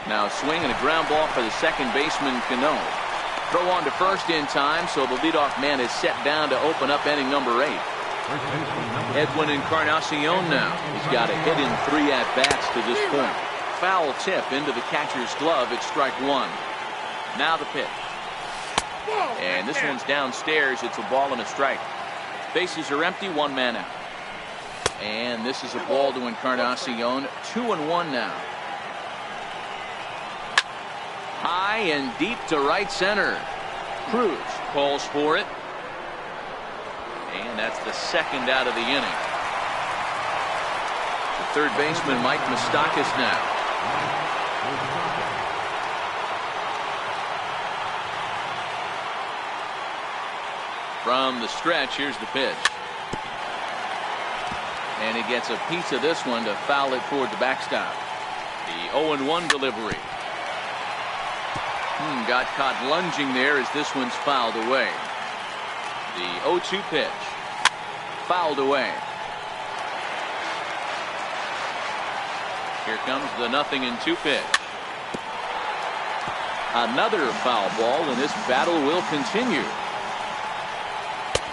Now swing and a ground ball for the second baseman, Cano. Throw on to first in time, so the leadoff man is set down to open up inning number 8. Edwin Encarnacion now. He's got a hit in 3 at-bats to this point. Foul tip into the catcher's glove. It's strike 1. Now the pitch. And this one's downstairs. It's a ball and a strike. Bases are empty, 1 man out. And this is a ball to Encarnacion. 2-1 now. High and deep to right center. Cruz calls for it. And that's the second out of the inning. The third baseman, Mike Moustakas now. From the stretch, here's the pitch. And he gets a piece of this one to foul it toward the backstop. The 0-1 delivery. Got caught lunging there as this one's fouled away. The 0-2 pitch. Fouled away. Here comes the 0-2 pitch. Another foul ball, and this battle will continue.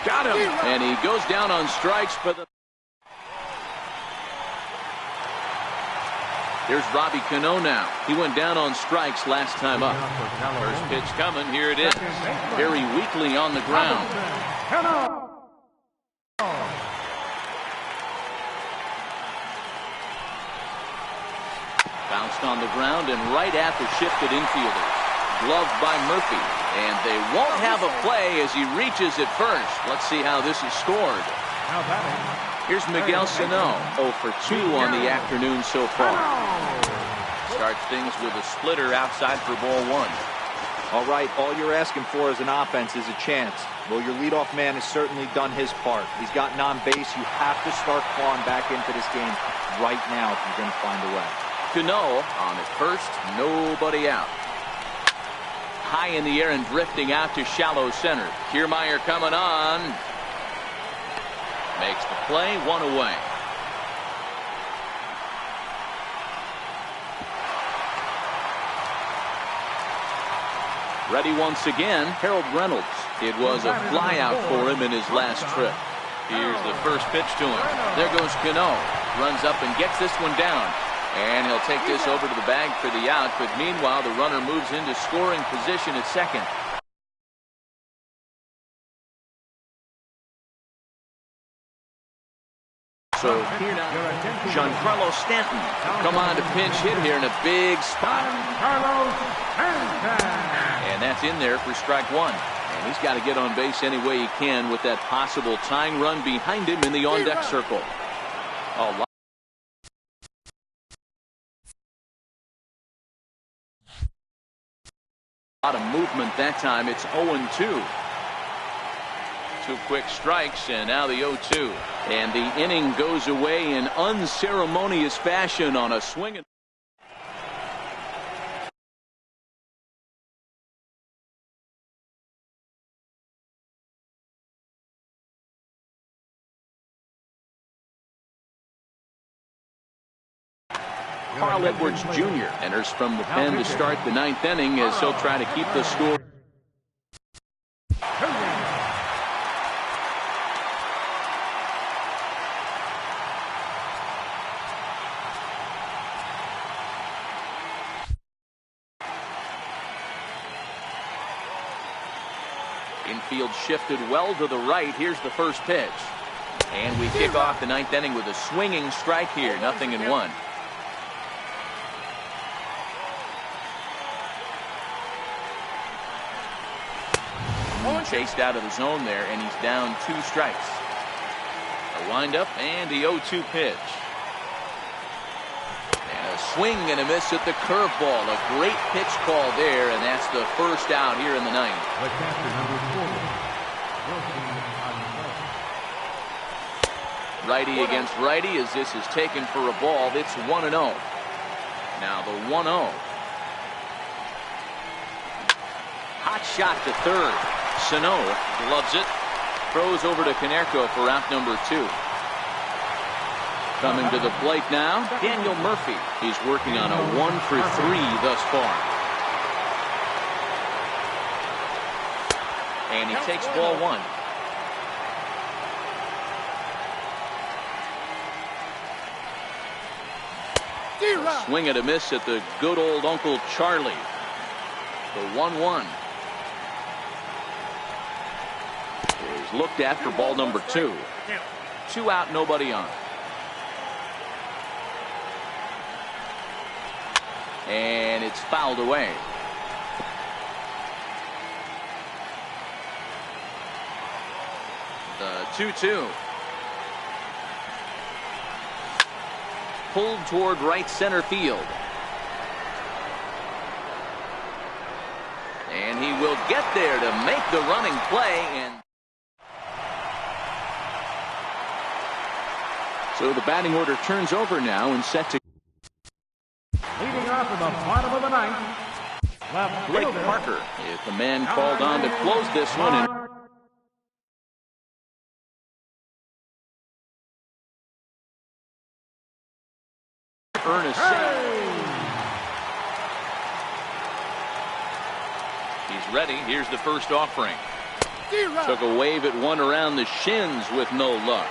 Got him! And he goes down on strikes for the... Here's Robbie Cano now. He went down on strikes last time up. First pitch coming. Here it is. Very weakly on the ground. Bounced on the ground and right at the shifted infielder. Gloved by Murphy. And they won't have a play as he reaches at first. Let's see how this is scored. Here's Miguel Sano, 0 for 2 on the afternoon so far. Starts things with a splitter outside for ball 1. All right, all you're asking for as an offense is a chance. Well, your leadoff man has certainly done his part. He's gotten on base. You have to start clawing back into this game right now if you're going to find a way. Cano on at first, nobody out. High in the air and drifting out to shallow center. Kiermaier coming on. Makes the play, 1 away. Ready once again, Harold Reynolds. It was a flyout for him in his last trip. Here's the first pitch to him. There goes Cano. Runs up and gets this one down. And he'll take this over to the bag for the out, but meanwhile the runner moves into scoring position at second. So here now, Giancarlo Stanton come on to pinch hit here in a big spot. And that's in there for strike one. And he's got to get on base any way he can with that possible tying run behind him in the on-deck circle. A lot of movement that time. It's 0-2. 2 quick strikes, and now the 0-2. And the inning goes away in unceremonious fashion on a swing. Carl Edwards Jr. enters from the pen to start the 9th inning as he'll try to keep the score. Infield shifted well to the right. Here's the first pitch. And we kick off the 9th inning with a swinging strike here. 0-1. Chased out of the zone there, and he's down 2 strikes. A windup and the 0-2 pitch. And a swing and a miss at the curveball. A great pitch call there, and that's the first out here in the 9th. Righty against righty as this is taken for a ball. It's 1-0. Now the 1-0. Hot shot to third. Sano gloves it. Throws over to Canerco for out number 2. Coming to the plate now, Daniel Murphy. He's working on a 1-for-3 thus far. And he takes ball 1. Swing and a miss at the good old Uncle Charlie. The 1-1. Is looked at for ball number 2. 2 out, nobody on. And it's fouled away. The 2-2. Pulled toward right center field. And he will get there to make the running play. And so the batting order turns over now and set to. Leading off in the bottom of the 9th. Blake Parker is the man called on to close this one. And earn a save. He's ready. Here's the first offering. Took a wave at one around the shins with no luck.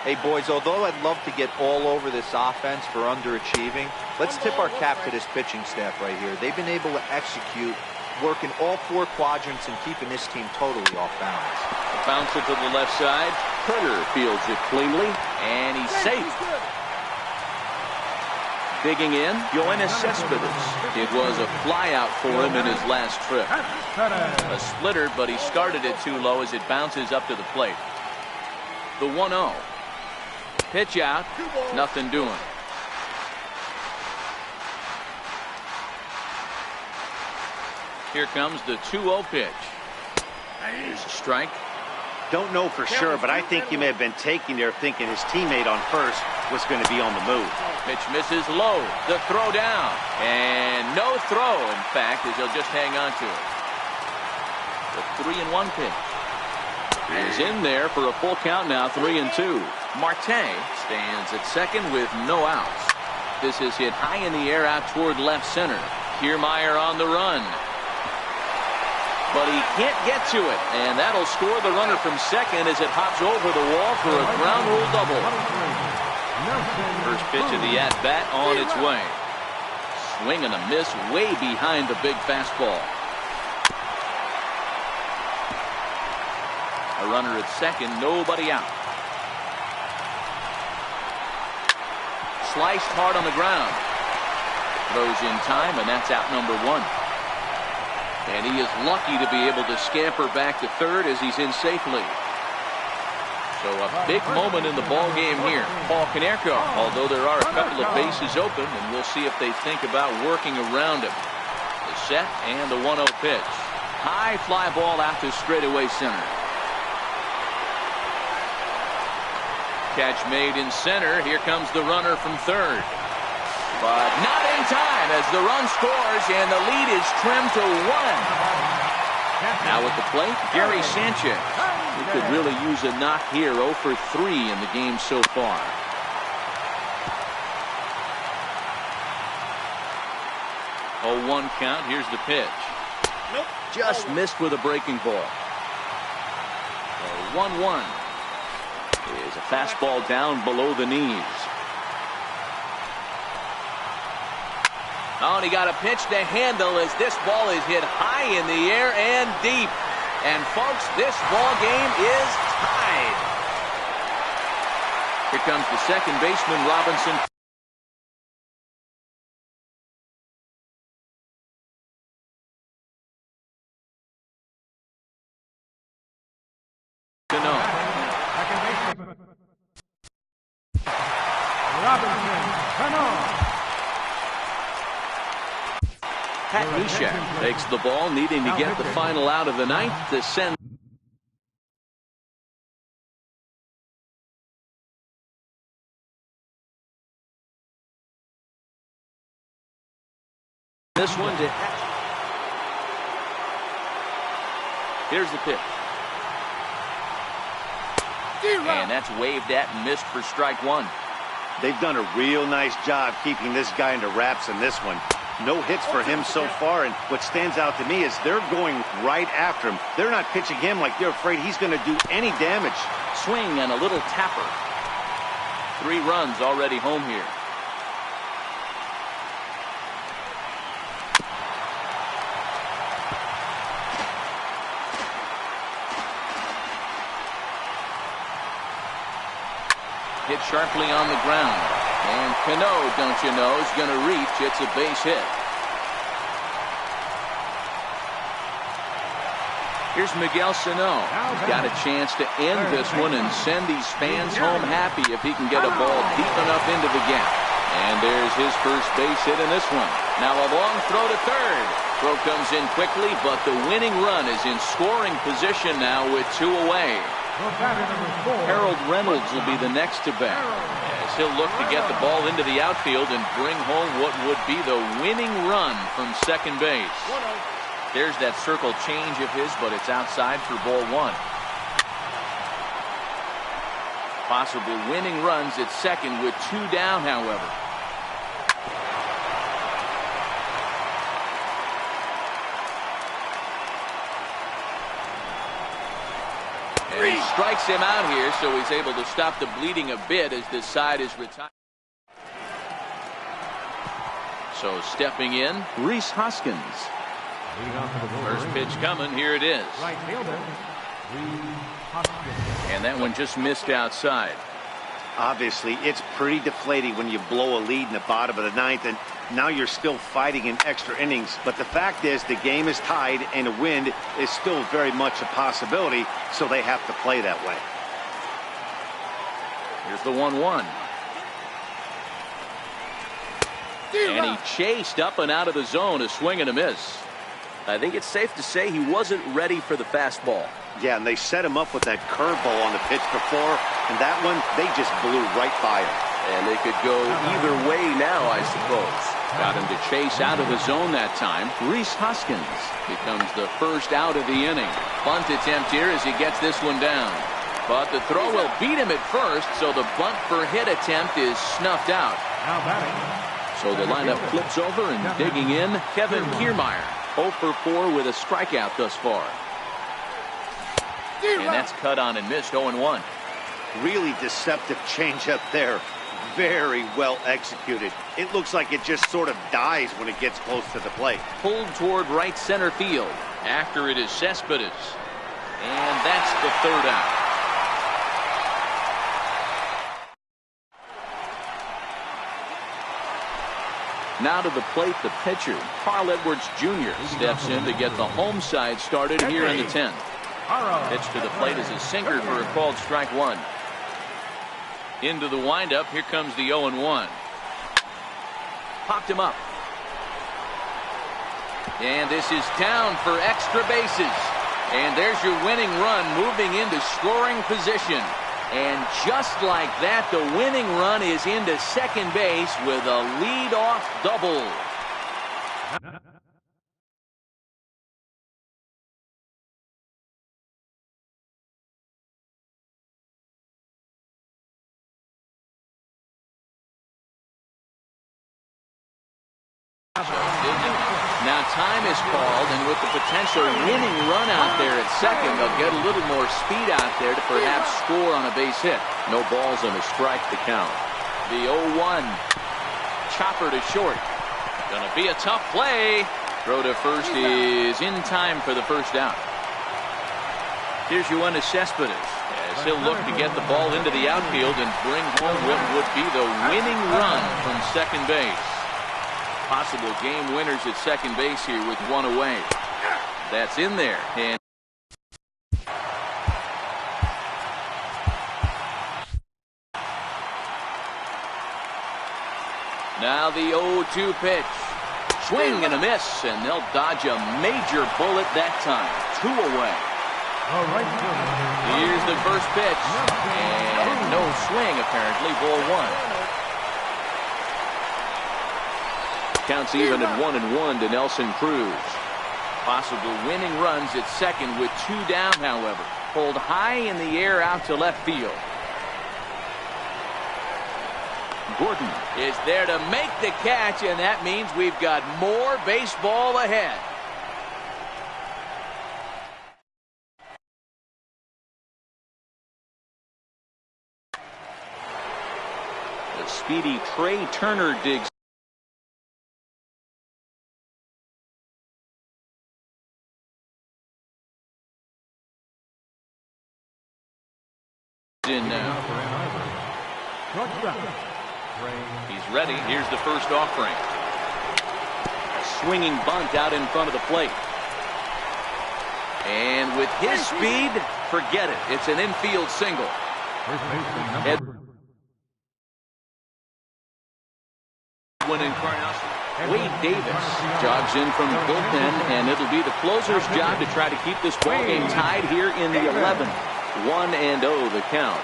Hey, boys, although I'd love to get all over this offense for underachieving, let's tip our cap to this pitching staff right here. They've been able to execute, working all 4 quadrants and keeping this team totally off balance. Bounce it to the left side. Critter fields it cleanly, and he's safe. Digging in, Yoenis Cespedes. It was a flyout for him in his last trip. A splitter, but he started it too low as it bounces up to the plate. The 1-0. Pitch out, nothing doing. Here comes the 2-0 pitch. Here's a strike. Don't know for sure, but I think he may have been taking there thinking his teammate on first was going to be on the move. Pitch misses low. The throw down. And no throw, in fact, as he'll just hang on to it. The 3-1 pitch is in there for a full count now, 3-2. Marte stands at second with no outs. This is hit high in the air out toward left center. Kiermaier on the run. But he can't get to it, and that'll score the runner from second as it hops over the wall for a ground rule double. First pitch of the at-bat on its way. Swing and a miss way behind the big fastball. A runner at second, nobody out. Sliced hard on the ground. Throws in time, and that's out number one. And he is lucky to be able to scamper back to third as he's in safely. So a big moment in the ball game here. Paul Konerko, although there are a couple of bases open, and we'll see if they think about working around him. The set and the 1-0 pitch. High fly ball out to straightaway center. Catch made in center. Here comes the runner from third. But not in time as the run scores and the lead is trimmed to 1. Now at the plate, Gary Sanchez. He could really use a knock here. 0 for 3 in the game so far. Oh, 1 count. Here's the pitch. Nope. Just missed with a breaking ball. 1-1 is a fastball down below the knees. Oh, and he got a pitch to handle as this ball is hit high in the air and deep. And folks, this ball game is tied. Here comes the second baseman, Robinson. Pat Neshek takes the ball, needing to get the final out of the ninth to send this one to. Here's the pitch. And that's waved at and missed for strike 1. They've done a real nice job keeping this guy into wraps in this one. No hits for him so far, and what stands out to me is they're going right after him. They're not pitching him like they're afraid he's going to do any damage. Swing and a little tapper. 3 runs already home here. Hit sharply on the ground. And Cano, don't you know, is going to reach. It's a base hit. Here's Miguel Sano. Got a chance to end this one and send these fans home happy if he can get a ball deep enough into the gap. And there's his first base hit in this one. Now a long throw to third. Throw comes in quickly, but the winning run is in scoring position now with 2 away. Harold Reynolds will be the next to bat, as he'll look to get the ball into the outfield and bring home what would be the winning run from second base. There's that circle change of his, but it's outside for ball 1. Possible winning runs at second with 2 down, however. And he strikes him out here, so he's able to stop the bleeding a bit as this side is retired. So stepping in, Rhys Hoskins. First pitch coming, here it is. And that one just missed outside. Obviously, it's pretty deflating when you blow a lead in the bottom of the ninth, and now you're still fighting in extra innings. But the fact is, the game is tied, and a win is still very much a possibility, so they have to play that way. Here's the 1-1. And he chased up and out of the zone, a swing and a miss. I think it's safe to say he wasn't ready for the fastball. Yeah, and they set him up with that curveball on the pitch before, and that one, they just blew right by him. And they could go either way now, I suppose. Got him to chase out of the zone that time. Rhys Hoskins becomes the first out of the inning. Bunt attempt here as he gets this one down. But the throw will beat him at first, so the bunt for hit attempt is snuffed out. So the lineup flips over, and digging in, Kevin Kiermaier. 0 for 4 with a strikeout thus far. And that's cut on and missed. 0-1. Really deceptive changeup there. very well executed. It looks like it just sort of dies when it gets close to the plate. Pulled toward right center field. After it is Cespedes. And that's the third out. Now to the plate, the pitcher, Carl Edwards Jr. steps in to get the home side started here in the 10th. Pitch to the plate is a sinker for a called strike one. Into the windup, here comes the 0-1. Popped him up. And this is down for extra bases. And there's your winning run moving into scoring position. And just like that, the winning run is into second base with a lead-off double. Now time is called, and with the potential winning run out there at second, they'll get a little more speed out there to perhaps score on a base hit. No balls and a strike to count. The 0-1. Chopper to short. Gonna be a tough play. Throw to first is in time for the first out. Here's your one to Cespedes, as he'll look to get the ball into the outfield and bring home what would be the winning run from second base. Possible game winners at second base here with one away. That's in there. And now the 0-2 pitch. Swing and a miss, and they'll dodge a major bullet that time. 2 away. Here's the first pitch. And no swing, apparently. Ball one. Counts even at 1-1 to Nelson Cruz. Possible winning runs at second with 2 down, however. Pulled high in the air out to left field. Gordon is there to make the catch, and that means we've got more baseball ahead. The speedy Trey Turner digs in now. He's ready. Here's the first offering. A swinging bunt out in front of the plate. And with his speed, forget it. It's an infield single. Wade Davis jogs in from the bullpen, and it'll be the closer's job to try to keep this ball game tied here in the 11th. 1-0 the count.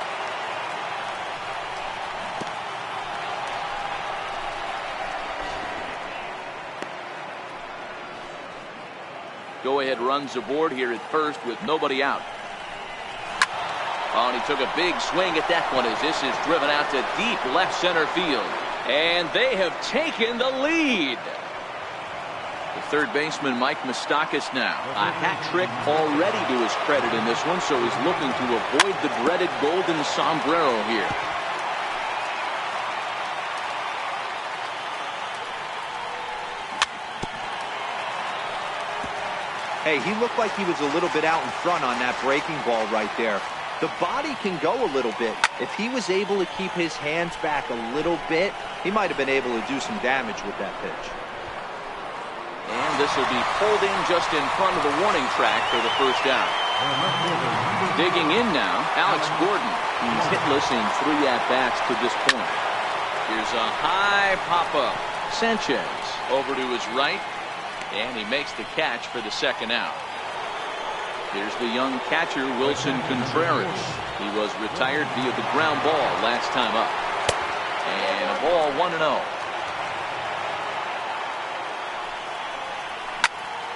Go-ahead runs aboard here at first with nobody out. Oh, and he took a big swing at that one as this is driven out to deep left center field. And they have taken the lead. The third baseman, Mike Moustakas, now. A hat trick already to his credit in this one, so he's looking to avoid the dreaded golden sombrero here. Hey, he looked like he was a little bit out in front on that breaking ball right there. The body can go a little bit. If he was able to keep his hands back a little bit, he might have been able to do some damage with that pitch. And this will be pulled in just in front of the warning track for the first out. Digging in now, Alex Gordon. He's hitless in 3 at-bats to this point. Here's a high pop-up. Sanchez over to his right, and he makes the catch for the second out. Here's the young catcher, Wilson Contreras. He was retired via the ground ball last time up. And a ball 1-0.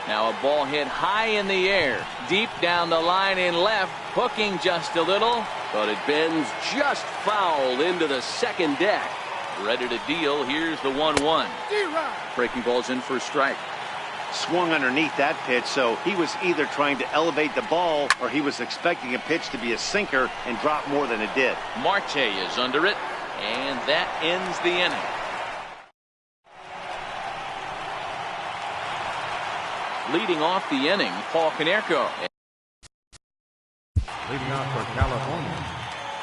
Now a ball hit high in the air, deep down the line in left, hooking just a little, but it bends just foul into the second deck. Ready to deal. Here's the 1-1. Breaking ball's in for a strike. Swung underneath that pitch, so he was either trying to elevate the ball or he was expecting a pitch to be a sinker and drop more than it did. Marte is under it. And that ends the inning. Leading off the inning, Paul Konerko. Leading off for California,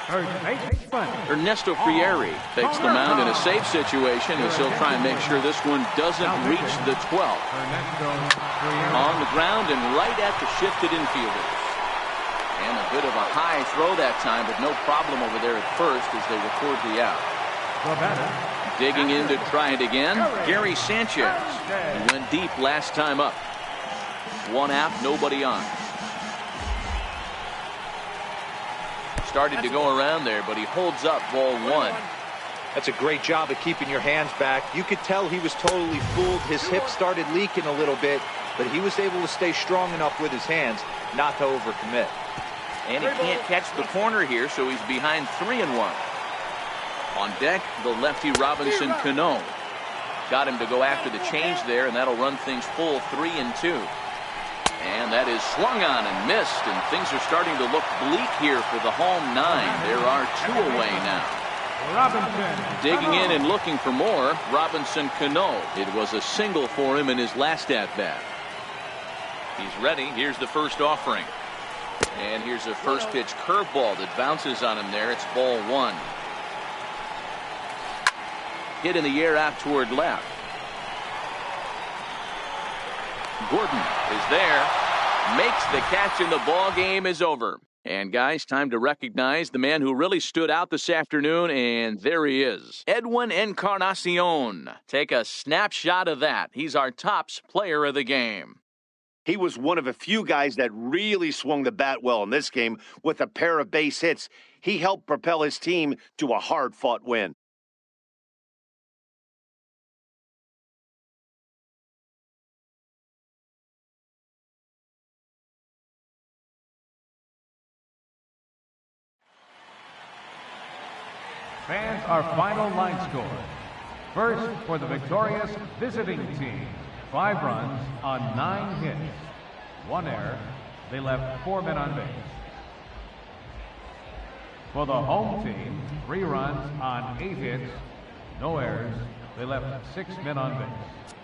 third base bunt. Ernesto Frieri takes the mound in a safe situation as he'll try and make sure this one doesn't reach the 12th. On the ground and right at the shifted infielders. And a bit of a high throw that time, but no problem over there at first as they record the out. Digging in to try it again, Gary Sanchez. He went deep last time up. One out, nobody on. Started to go around there, but he holds up ball one. That's a great job of keeping your hands back. You could tell he was totally fooled. His hip started leaking a little bit, but he was able to stay strong enough with his hands not to overcommit. And he can't catch the corner here, so he's behind 3-1. On deck, the lefty Robinson Cano. Got him to go after the change there, and that'll run things full 3-2. And that is swung on and missed, and things are starting to look bleak here for the home 9. There are 2 away now. Digging in and looking for more, Robinson Cano. It was a single for him in his last at-bat. He's ready. Here's the first offering. And here's a first pitch curveball that bounces on him there. It's ball 1. Hit in the air out toward left. Gordon is there, makes the catch, and the ball game is over. And guys, time to recognize the man who really stood out this afternoon, and there he is. Edwin Encarnacion. Take a snapshot of that. He's our tops player of the game. He was one of a few guys that really swung the bat well in this game with a pair of base hits. He helped propel his team to a hard-fought win. Fans, our final line score. First, for the victorious visiting team, 5 runs on 9 hits. 1 error. They left 4 men on base. For the home team, 3 runs on 8 hits. No errors. They left 6 men on base.